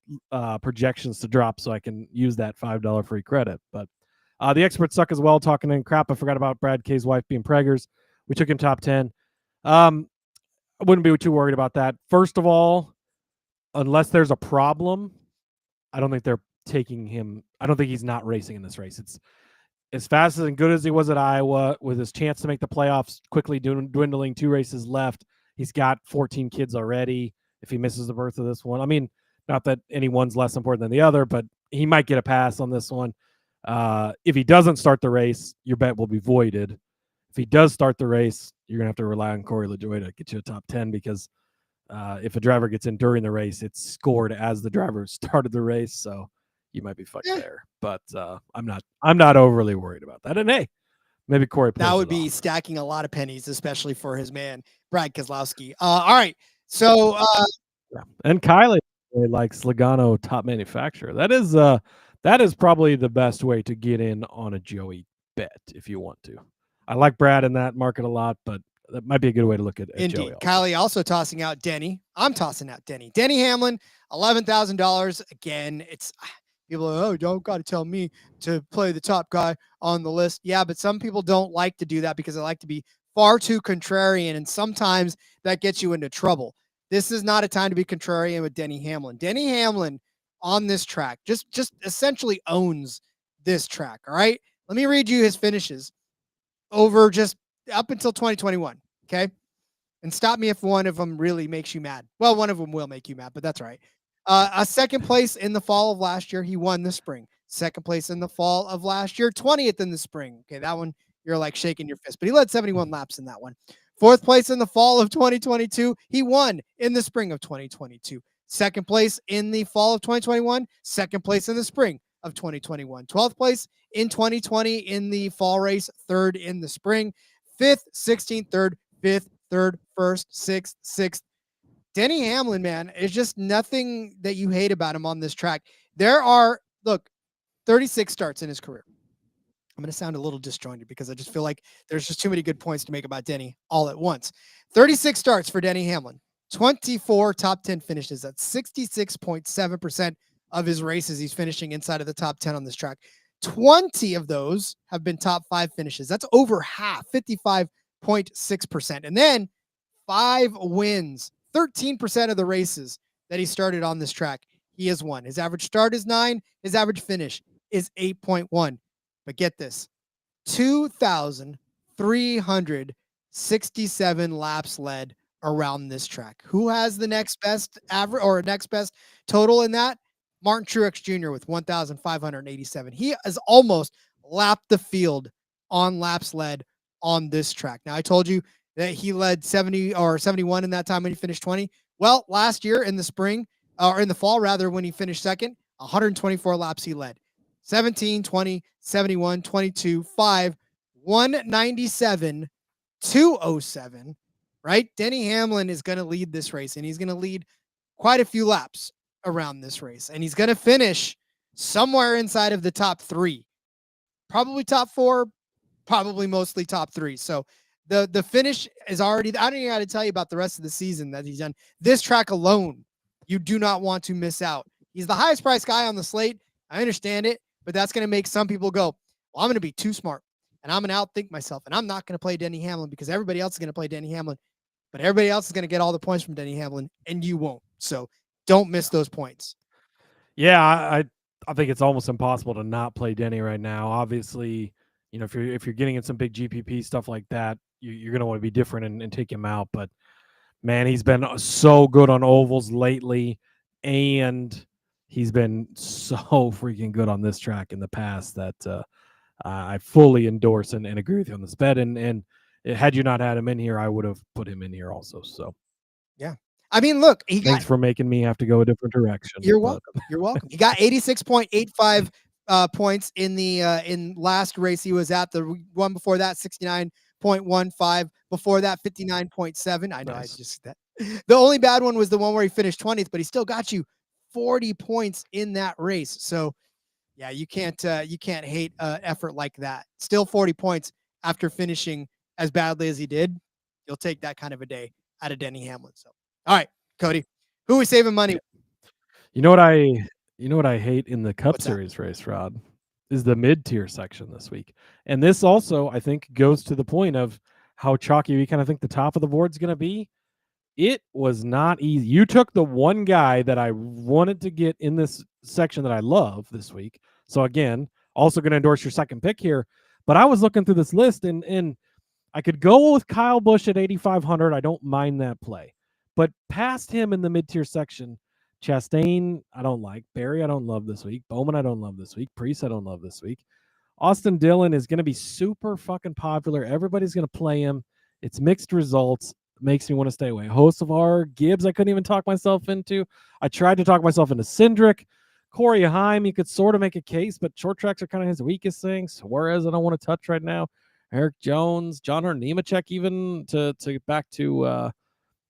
Speaker 6: projections to drop so I can use that $5 free credit. But the experts suck as well, talking in crap. I forgot about Brad K's wife being preggers. We took him top 10. I wouldn't be too worried about that. First of all, unless there's a problem, I don't think they're taking him. I don't think he's not racing in this race. It's as fast and good as he was at Iowa, with his chance to make the playoffs quickly dwindling, 2 races left. He's got 14 kids already. If he misses the birth of this one, I mean, not that any one's less important than the other, but he might get a pass on this one. If he doesn't start the race, your bet will be voided. If he does start the race, you're going to have to rely on Corey LaJoie to get you a top 10, because if a driver gets in during the race, it's scored as the driver started the race. So you might be fucked there. But I'm not overly worried about that. And hey, maybe Corey
Speaker 1: that would be stacking a lot of pennies, especially for his man Brad Keselowski. All right, so
Speaker 6: and Kylie really likes Logano top manufacturer. That is probably the best way to get in on a Joey bet if you want to. I like Brad in that market a lot, but that might be a good way to look at
Speaker 1: Indeed.
Speaker 6: Joey.
Speaker 1: Kylie also tossing out Denny. I'm tossing out Denny. Denny Hamlin, $11,000. Again, it's people are, oh, don't got to tell me to play the top guy on the list. Yeah, but some people don't like to do that because they like to be far too contrarian, and sometimes that gets you into trouble. This is not a time to be contrarian with Denny Hamlin. Denny Hamlin on this track just essentially owns this track, all right? Let me read you his finishes over just up until 2021, okay? And stop me if one of them really makes you mad. Well, one of them will make you mad, but that's right. A second place in the fall of last year, he won the spring. Second place in the fall of last year, 20th in the spring. Okay, that one, you're like shaking your fist, but he led 71 laps in that one. Fourth place in the fall of 2022, he won in the spring of 2022. Second place in the fall of 2021, second place in the spring of 2021. 12th place in 2020 in the fall race, third in the spring. 5th, 16th, 3rd, 5th, 3rd, 1st, 6th, 6th. Denny Hamlin, man, is just nothing that you hate about him on this track. There are, 36 starts in his career. I'm going to sound a little disjointed because I just feel like there's just too many good points to make about Denny all at once. 36 starts for Denny Hamlin. 24 top 10 finishes. That's 66.7% of his races he's finishing inside of the top 10 on this track. 20 of those have been top 5 finishes. That's over half, 55.6%. And then 5 wins, 13% of the races that he started on this track, he has won. His average start is 9. His average finish is 8.1. But get this, 2,367 laps led around this track. Who has the next best average or next best total in that? Martin Truex Jr. with 1,587. He has almost lapped the field on laps led on this track. Now, I told you that he led 70 or 71 in that time when he finished 20. Well, last year in the spring, or in the fall rather, when he finished second, 124 laps he led. 17, 20, 71, 22, 5, 197, 207, right? Denny Hamlin is going to lead this race, and he's going to lead quite a few laps around this race, and he's going to finish somewhere inside of the top 3, probably top 4, probably mostly top 3. So the finish is already, I don't even got to tell you about the rest of the season that he's done. This track alone, you do not want to miss out. He's the highest priced guy on the slate. I understand it, but that's going to make some people go, well, I'm going to be too smart, and I'm going to outthink myself, and I'm not going to play Denny Hamlin because everybody else is going to play Denny Hamlin, but everybody else is going to get all the points from Denny Hamlin, and you won't. So don't miss those points.
Speaker 6: Yeah, I think it's almost impossible to not play Denny right now. Obviously, you know, if you're getting in some big GPP stuff like that, you're going to want to be different and take him out. But man, he's been so good on ovals lately, and he's been so freaking good on this track in the past that I fully endorse and agree with you on this bet. And had you not had him in here, I would have put him in here also. So,
Speaker 1: yeah. I mean, look,
Speaker 6: thanks for making me have to go a different direction.
Speaker 1: You're welcome. You're welcome. He got 86.85 points in the in last race he was at. The one before that, 69.15. Before that, 59.7. I know. Nice. I just that. The only bad one was the one where he finished 20th, but he still got you 40 points in that race. So, yeah, you can't hate effort like that. Still 40 points after finishing as badly as he did. You'll take that kind of a day out of Denny Hamlin. So. All right, Cody, who are we saving money?
Speaker 6: You know what I hate in the Cup Series race, Rod, is the mid-tier section this week. And this also, I think, goes to the point of how chalky we kind of think the top of the board is going to be. It was not easy. You took the one guy that I wanted to get in this section that I love this week. So again, also going to endorse your second pick here. But I was looking through this list, and I could go with Kyle Busch at 8,500. I don't mind that play. But past him in the mid-tier section, Chastain, I don't like. Barry, I don't love this week. Bowman, I don't love this week. Priest, I don't love this week. Austin Dillon is going to be super fucking popular. Everybody's going to play him. It's mixed results. Makes me want to stay away. Hocevar, Gibbs, I couldn't even talk myself into. I tried to talk myself into Cindric. Corey Haim, you could sort of make a case, but short tracks are kind of his weakest thing. Suarez, I don't want to touch right now. Eric Jones, John Nemechek, even to back to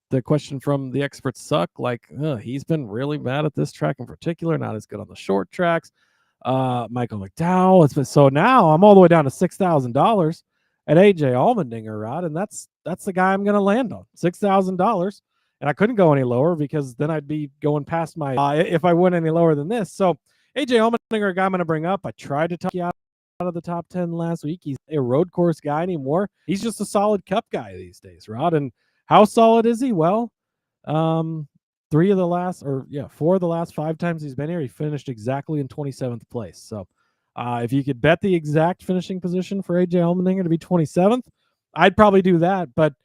Speaker 6: the question from the experts suck. Like, he's been really bad at this track in particular, not as good on the short tracks. Michael McDowell. It's been, so now I'm all the way down to $6,000 at AJ Allmendinger, Rod, and that's the guy I'm going to land on, $6,000. And I couldn't go any lower because then I'd be going past my if I went any lower than this. So AJ Allmendinger, a guy I'm going to bring up. I tried to talk you out of the top 10 last week. He's a road course guy anymore. He's just a solid cup guy these days, Rod. And how solid is he? Well, 4 of the last 5 times he's been here, he finished exactly in 27th place. So if you could bet the exact finishing position for AJ Allmendinger to be 27th, I'd probably do that. But,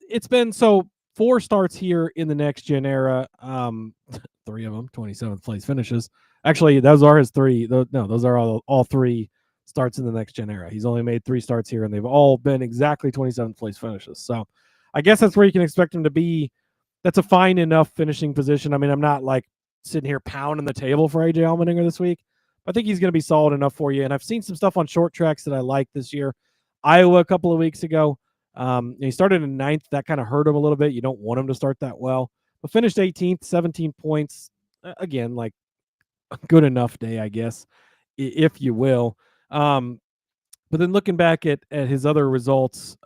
Speaker 6: it's been 4 starts here in the next gen era. 3 of them 27th place finishes. Actually, those are his 3. Those are all 3 starts in the next gen era. He's only made 3 starts here, and they've all been exactly 27th place finishes. So I guess that's where you can expect him to be. That's a fine enough finishing position. I mean, I'm not like sitting here pounding the table for AJ Allmendinger this week. I think he's going to be solid enough for you. And I've seen some stuff on short tracks that I like this year. Iowa a couple of weeks ago. He started in 9th. That kind of hurt him a little bit. You don't want him to start that well. But finished 18th, 17 points. Again, like a good enough day, I guess, if you will. But then looking back at his other results,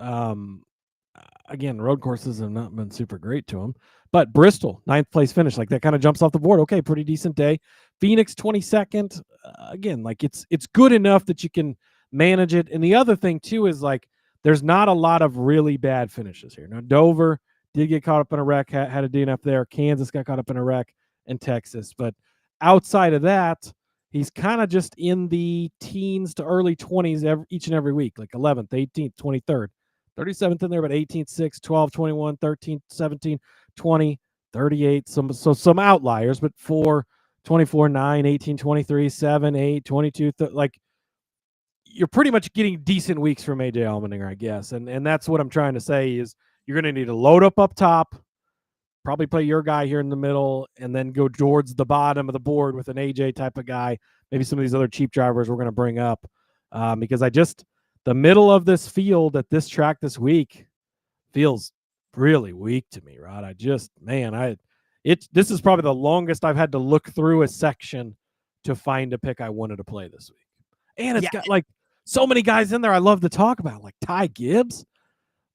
Speaker 6: again, road courses have not been super great to him. But Bristol, 9th place finish. Like that kind of jumps off the board. Okay, pretty decent day. Phoenix, 22nd. Again, like it's good enough that you can manage it. And the other thing, too, is like there's not a lot of really bad finishes here. Now, Dover did get caught up in a wreck, had a DNF there. Kansas got caught up in a wreck, and Texas. But outside of that, he's kind of just in the teens to early 20s each and every week, like 11th, 18th, 23rd, 37th in there, but 18th, 6, 12, 21, 13, 17, 20, 38. Some outliers, but 4, 24, 9, 18, 23, 7, 8, 22, like you're pretty much getting decent weeks from AJ Allmendinger, I guess. And that's what I'm trying to say is you're going to need to load up top, probably play your guy here in the middle, and then go towards the bottom of the board with an AJ type of guy. Maybe some of these other cheap drivers we're going to bring up because the middle of this field at this track this week feels really weak to me, Rod. This is probably the longest I've had to look through a section to find a pick I wanted to play this week. And it's got like so many guys in there I love to talk about, like Ty Gibbs,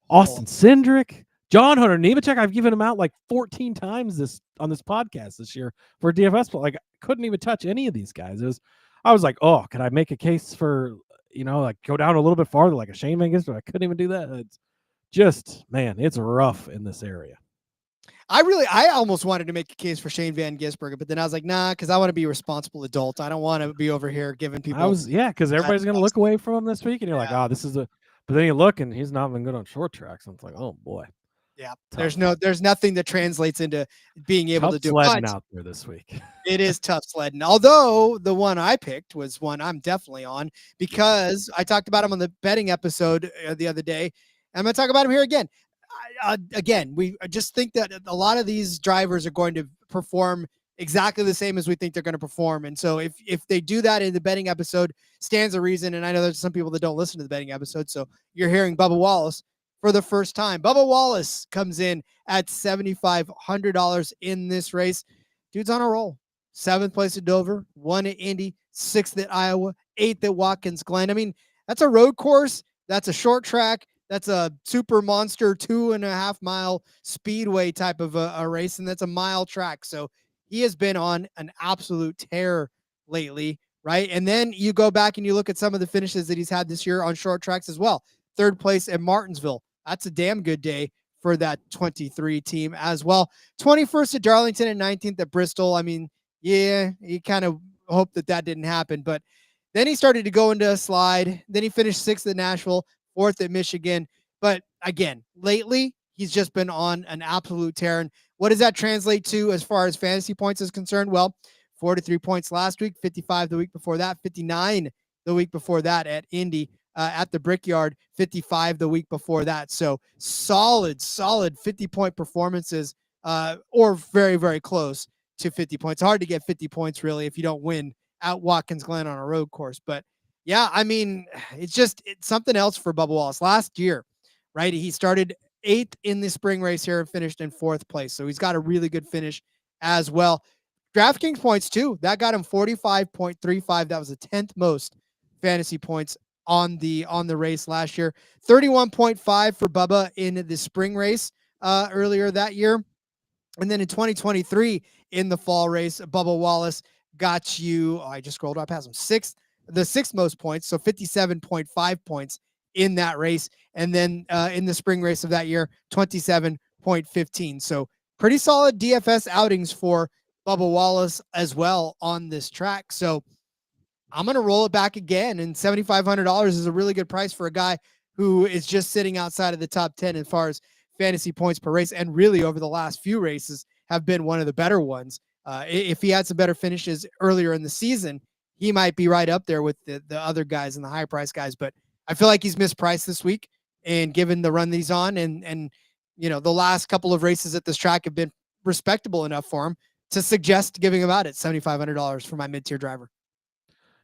Speaker 6: Austin Cindric, John Hunter Nemechek. I've given him out like 14 times on this podcast this year for DFS. Like I couldn't even touch any of these guys. I was like, oh, could I make a case for, like go down a little bit farther, like a Shane Van Gisbergen? But I couldn't even do that. It's just, man, it's rough in this area.
Speaker 1: I almost wanted to make a case for Shane Van Gisbergen, but then I was like, nah, because I want to be a responsible adult. I don't want to be over here giving people.
Speaker 6: Because everybody's going to look away from him this week, and you're like, oh, this is but then you look and he's not been good on short tracks. And it's like, oh boy.
Speaker 1: Yeah. Tough. There's nothing that translates into being able to do
Speaker 6: sledding out there this week.
Speaker 1: It is tough sledding. Although the one I picked was one I'm definitely on because I talked about him on the betting episode the other day. I'm going to talk about him here again. We just think that a lot of these drivers are going to perform exactly the same as we think they're going to perform. And so if they do that in the betting episode, stands a reason. And I know there's some people that don't listen to the betting episode. So you're hearing Bubba Wallace for the first time. Bubba Wallace comes in at $7,500 in this race. Dude's on a roll. 7th place at Dover, 1 at Indy, 6th at Iowa, 8th at Watkins Glen. I mean, that's a road course. That's a short track. That's a super monster 2.5 mile speedway type of a race. And that's a mile track. So he has been on an absolute tear lately. Right. And then you go back and you look at some of the finishes that he's had this year on short tracks as well. 3rd place at Martinsville. That's a damn good day for that 23 team as well. 21st at Darlington and 19th at Bristol. I mean, yeah, you kind of hope that didn't happen. But then he started to go into a slide. Then he finished 6th at Nashville, 4th at Michigan. But again, lately, he's just been on an absolute tear. And what does that translate to as far as fantasy points is concerned? Well, 43 points last week, 55 the week before that, 59 the week before that at Indy, at the Brickyard, 55 the week before that. So solid 50-point performances, or very, very close to 50 points. Hard to get 50 points, really, if you don't win at Watkins Glen on a road course. But yeah, I mean, it's something else for Bubba Wallace. Last year, right, he started 8th in the spring race here and finished in 4th place. So he's got a really good finish as well. DraftKings points too. That got him 45.35. That was the 10th most fantasy points on the race last year. 31.5 for Bubba in the spring race earlier that year. And then in 2023 in the fall race, Bubba Wallace got you, I just scrolled up past him, the 6th most points, so 57.5 points in that race. And then in the spring race of that year, 27.15. So pretty solid DFS outings for Bubba Wallace as well on this track. So I'm going to roll it back again. And $7,500 is a really good price for a guy who is just sitting outside of the top 10 as far as fantasy points per race. And really over the last few races have been one of the better ones. If he had some better finishes earlier in the season, he might be right up there with the other guys and the high price guys. But I feel like he's mispriced this week, and given the run that he's on and the last couple of races at this track have been respectable enough for him to suggest giving him out at $7,500 for my mid-tier driver.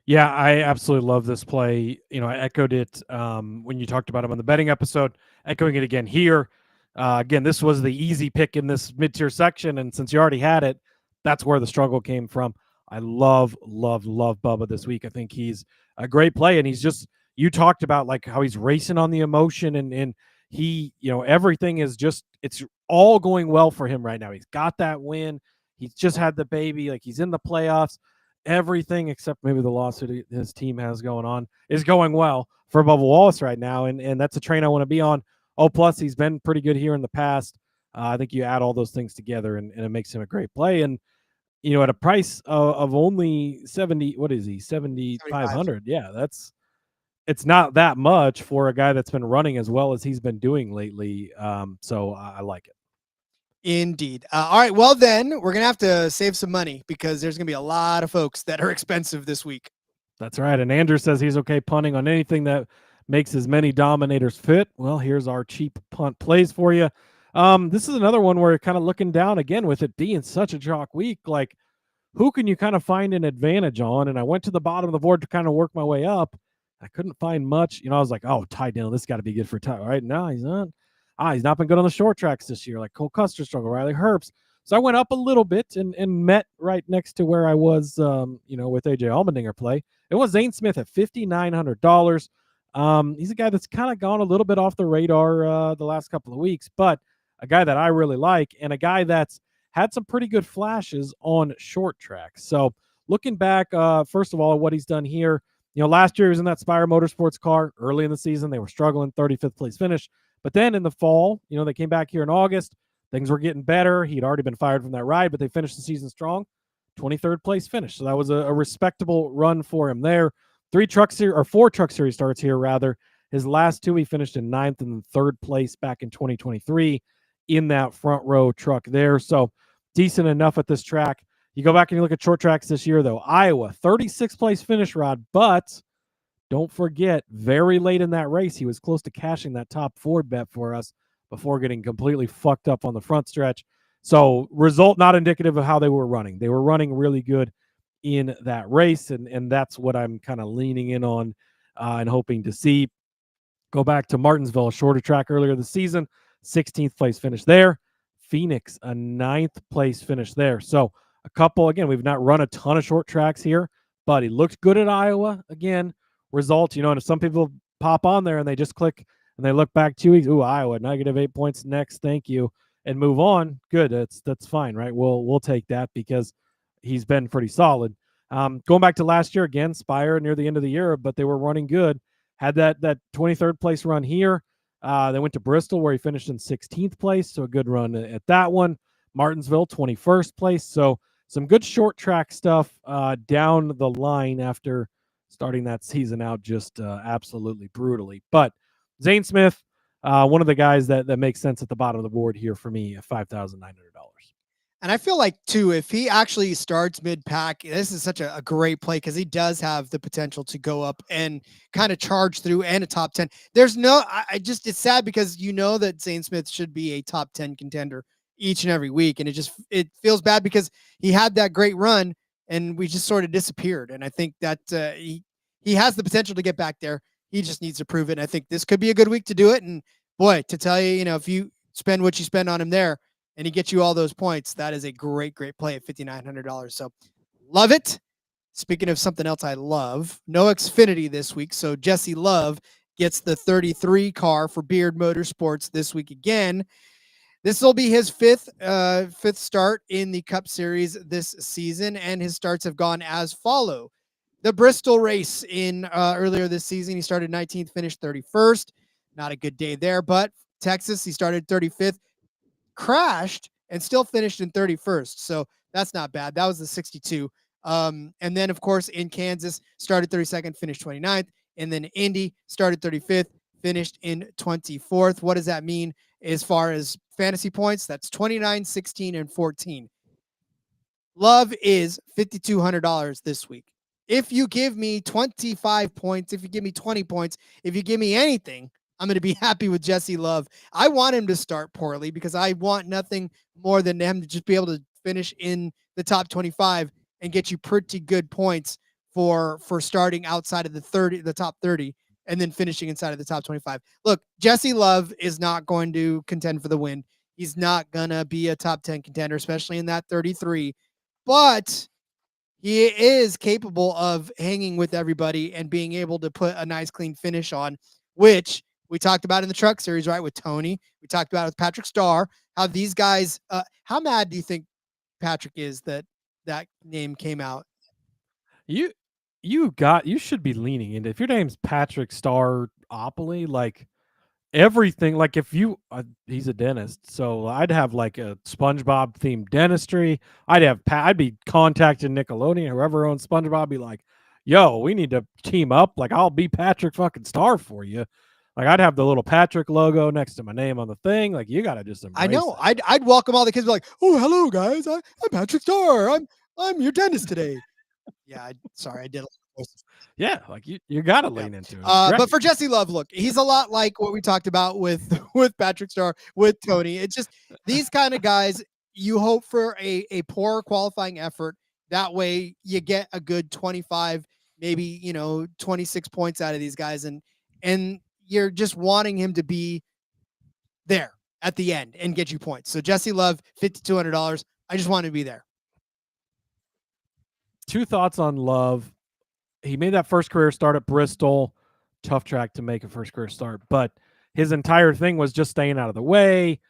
Speaker 6: Yeah, I absolutely love this play. I echoed it when you talked about him on the betting episode, echoing it again here. Again, this was the easy pick in this mid-tier section, and since you already had it, that's where the struggle came from. I love Bubba this week. I think he's a great play, and he's just, you talked about like how he's racing on the emotion, and he, everything is just, it's all going well for him right now. He's got that win. He's just had the baby. Like, he's in the playoffs. Everything except maybe the lawsuit his team has going on is going well for Bubba Wallace right now, and that's a train I want to be on. Oh, plus he's been pretty good here in the past. I think you add all those things together, and it makes him a great play. And at a price of only 70, what is he, 7,500? Yeah, it's not that much for a guy that's been running as well as he's been doing lately. So I like it.
Speaker 1: Indeed. All right. Well, then we're going to have to save some money because there's going to be a lot of folks that are expensive this week.
Speaker 6: That's right. And Andrew says he's okay punting on anything that makes as many dominators fit. Well, here's our cheap punt plays for you. This is another one where you're kind of looking down again with it being such a chalk week. Like, who can you kind of find an advantage on? And I went to the bottom of the board to kind of work my way up. I couldn't find much. I was like, oh, Ty Dillon, this got to be good for Ty. All right, no, he's not. He's not been good on the short tracks this year, like Cole Custer struggle, Riley Herbst. So I went up a little bit and met right next to where I was, with AJ Allmendinger play. It was Zane Smith at $5,900. He's a guy that's kind of gone a little bit off the radar the last couple of weeks, but a guy that I really like, and a guy that's had some pretty good flashes on short tracks. So looking back, first of all, what he's done here, last year he was in that Spire Motorsports car early in the season. They were struggling, 35th place finish. But then in the fall, they came back here in August. Things were getting better. He'd already been fired from that ride, but they finished the season strong. 23rd place finish. So that was a respectable run for him there. 4 Truck Series starts here, rather. His last 2, he finished in 9th and 3rd place back in 2023 in that front row truck there. So decent enough at this track. You go back and you look at short tracks this year, though. Iowa, 36th place finish, Rod, but don't forget, very late in that race, he was close to cashing that top 4 bet for us before getting completely fucked up on the front stretch. So result not indicative of how they were running. They were running really good in that race, and that's what I'm kind of leaning in on and hoping to see. Go back to Martinsville, a shorter track earlier this season, 16th place finish there. Phoenix, a 9th place finish there. So a couple, again, we've not run a ton of short tracks here, but he looked good at Iowa. Again, result, and if some people pop on there and they just click and they look back 2 weeks, ooh, Iowa, -8 points next, thank you, and move on, good, that's fine, right? We'll take that because he's been pretty solid. Going back to last year, again, Spire near the end of the year, but they were running good. Had that 23rd place run here. They went to Bristol where he finished in 16th place, so a good run at that one. Martinsville, 21st place, so some good short track stuff down the line after starting that season out just absolutely brutally. But Zane Smith, one of the guys that makes sense at the bottom of the board here for me at $5,900.
Speaker 1: And I feel like, too, if he actually starts mid-pack, this is such a great play because he does have the potential to go up and kind of charge through and a top 10. There's no, it's sad because you know that Zane Smith should be a top 10 contender each and every week. And it feels bad because he had that great run and we just sort of disappeared. And I think that he has the potential to get back there. He just needs to prove it. And I think this could be a good week to do it. And boy, to tell you, if you spend what you spend on him there, and he gets you all those points, that is a great play at $5,900. So love it. Speaking of something else I love, no Xfinity this week. So Jesse Love gets the 33 car for Beard Motorsports this week again. This will be his fifth start in the Cup Series this season, and his starts have gone as follow. The Bristol race in earlier this season, he started 19th, finished 31st. Not a good day there, but Texas, he started 35th. Crashed and still finished in 31st. So that's not bad. That was the 62. And then, of course, in Kansas, started 32nd, finished 29th. And then Indy started 35th, finished in 24th. What does that mean as far as fantasy points? That's 29, 16, and 14. Love is $5,200 this week. If you give me 25 points, if you give me 20 points, if you give me anything, I'm going to be happy with Jesse Love. I want him to start poorly because I want nothing more than him to just be able to finish in the top 25 and get you pretty good points for starting outside of the top 30, and then finishing inside of the top 25. Look, Jesse Love is not going to contend for the win. He's not going to be a top 10 contender, especially in that 33, but he is capable of hanging with everybody and being able to put a nice clean finish on, which we talked about in the Truck Series, right? With Tony. We talked about it with Patrick Starr, how these guys, how mad do you think Patrick is that name came out?
Speaker 6: You should be leaning into, if your name's Patrick Staropoli, like everything, like if you, he's a dentist, so I'd have like a SpongeBob themed dentistry. I'd be contacting Nickelodeon, whoever owns SpongeBob, be like, yo, we need to team up. Like, I'll be Patrick fucking Starr for you. Like, I'd have the little Patrick logo next to my name on the thing. Like, you got to just embrace
Speaker 1: I know.
Speaker 6: it.
Speaker 1: I'd welcome all the kids, be like, oh, hello, guys. I'm Patrick Starr. I'm your dentist today. Yeah, sorry, I did a lot.
Speaker 6: Yeah, like you got to lean into it.
Speaker 1: But for Jesse Love, look, he's a lot like what we talked about with Patrick Starr, with Tony. It's just these kind of guys, you hope for a poor qualifying effort. That way you get a good 25, maybe, 26 points out of these guys. And you're just wanting him to be there at the end and get you points. So Jesse Love, $5,200. I just want to be there.
Speaker 6: Two thoughts on Love. He made that first career start at Bristol. Tough track to make a first career start, but his entire thing was just staying out of the way.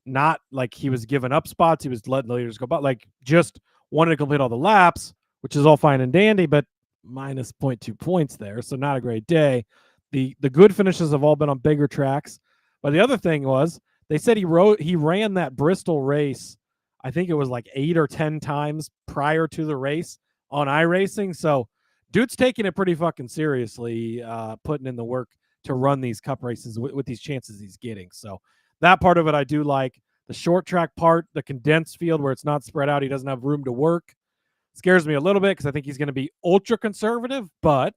Speaker 6: Not like he was giving up spots. He was letting the leaders go, but like just wanted to complete all the laps, which is all fine and dandy, but minus 0.2 points there. So not a great day. The good finishes have all been on bigger tracks. But the other thing was, they said he ran that Bristol race, I think it was like 8 or 10 times prior to the race on iRacing. So dude's taking it pretty fucking seriously, putting in the work to run these Cup races with these chances he's getting. So that part of it I do like. The short track part, the condensed field where it's not spread out, he doesn't have room to work, scares me a little bit because I think he's going to be ultra conservative, but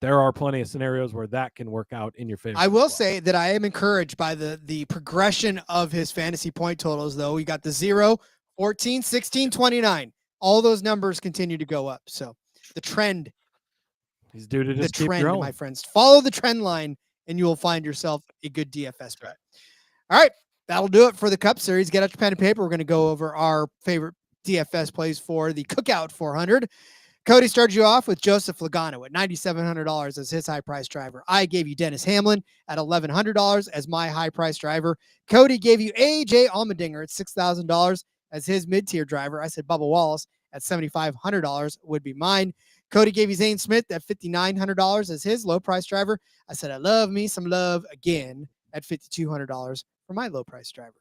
Speaker 6: there are plenty of scenarios where that can work out in your favor.
Speaker 1: I will say that I am encouraged by the progression of his fantasy point totals, though. We got the 0, 14, 16, 29. All those numbers continue to go up. So the trend,
Speaker 6: he's due to just keep
Speaker 1: trend,
Speaker 6: growing.
Speaker 1: my friends. Follow the trend line, and you will find yourself a good DFS bet. All right, that'll do it for the Cup Series. Get out your pen and paper. We're going to go over our favorite DFS plays for the Cookout 400. Cody started you off with Joseph Logano at $9,700 as his high-price driver. I gave you Dennis Hamlin at $1,100 as my high-price driver. Cody gave you A.J. Allmendinger at $6,000 as his mid-tier driver. I said Bubba Wallace at $7,500 would be mine. Cody gave you Zane Smith at $5,900 as his low-price driver. I said I love me some Love again at $5,200 for my low-price driver.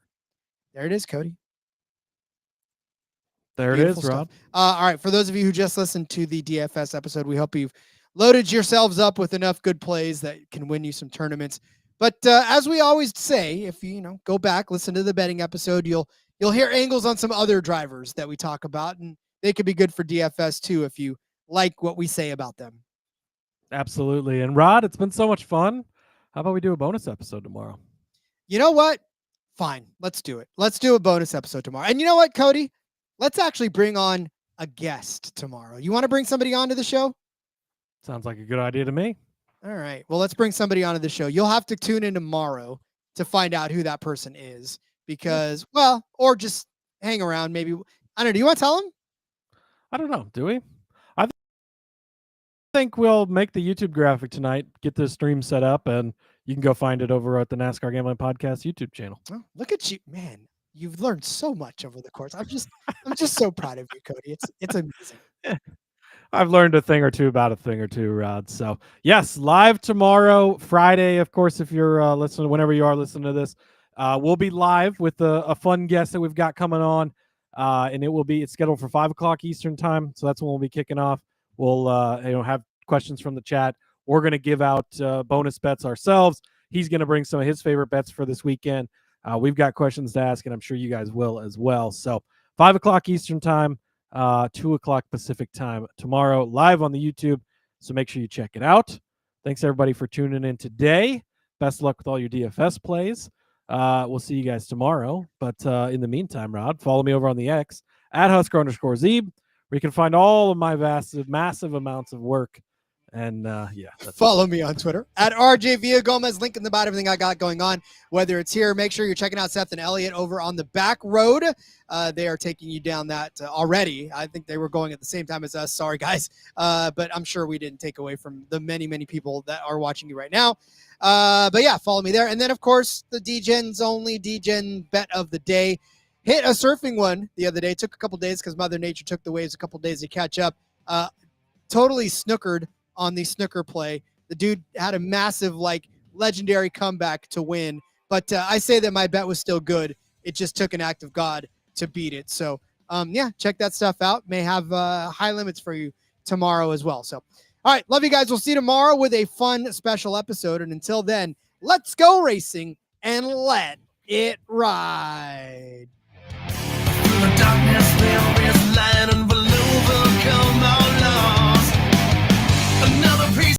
Speaker 1: There it is, Cody.
Speaker 6: There it
Speaker 1: Beautiful
Speaker 6: is, Rob.
Speaker 1: All right. For those of you who just listened to the DFS episode, we hope you've loaded yourselves up with enough good plays that can win you some tournaments. But as we always say, if you go back, listen to the betting episode, you'll hear angles on some other drivers that we talk about, and they could be good for DFS too if you like what we say about them.
Speaker 6: Absolutely. And Rod, it's been so much fun. How about we do a bonus episode tomorrow?
Speaker 1: You know what? Fine. Let's do it. Let's do a bonus episode tomorrow. And you know what, Cody? Let's actually bring on a guest tomorrow. You want to bring somebody onto the show?
Speaker 6: Sounds like a good idea to me.
Speaker 1: All right. Well, let's bring somebody onto the show. You'll have to tune in tomorrow to find out who that person is because, or just hang around. Maybe, I don't know. Do you want to tell him?
Speaker 6: I don't know. Do we? I think we'll make the YouTube graphic tonight, get the stream set up, and you can go find it over at the NASCAR Gambling Podcast YouTube channel.
Speaker 1: Oh, look at you, man. You've learned so much over the course. I'm just so proud of you, Cody. It's amazing.
Speaker 6: I've learned a thing or two about a thing or two, Rod. So yes, live tomorrow, Friday. Of course, if you're listening, whenever you are listening to this, we'll be live with a fun guest that we've got coming on. And it's scheduled for 5:00 Eastern time. So that's when we'll be kicking off. We'll, have questions from the chat. We're going to give out bonus bets ourselves. He's going to bring some of his favorite bets for this weekend. We've got questions to ask, and I'm sure you guys will as well. So 5:00 Eastern time, 2:00 Pacific time tomorrow, live on the YouTube. So make sure you check it out. Thanks everybody for tuning in today. Best of luck with all your DFS plays. We'll see you guys tomorrow. But in the meantime, Rod, follow me over on the X at Husker_Zeeb, where you can find all of my massive amounts of work. And
Speaker 1: follow me on Twitter at RJ Villagomez. Link in the bottom, everything I got going on, whether it's here. Make sure you're checking out Seth and Elliot over on the back road. They are taking you down that already. I think they were going at the same time as us. Sorry, guys. But I'm sure we didn't take away from the many, many people that are watching you right now. But yeah, follow me there. And then, of course, the DGen's only DGen bet of the day. Hit a surfing one the other day. Took a couple days because Mother Nature took the waves a couple days to catch up. Totally snookered on the snooker play. The dude had a massive, legendary comeback to win. But I say that my bet was still good. It just took an act of God to beat it. So, check that stuff out. May have high limits for you tomorrow as well. So, all right, love you guys. We'll see you tomorrow with a fun special episode. And until then, let's go racing and let it ride.
Speaker 7: The darkness will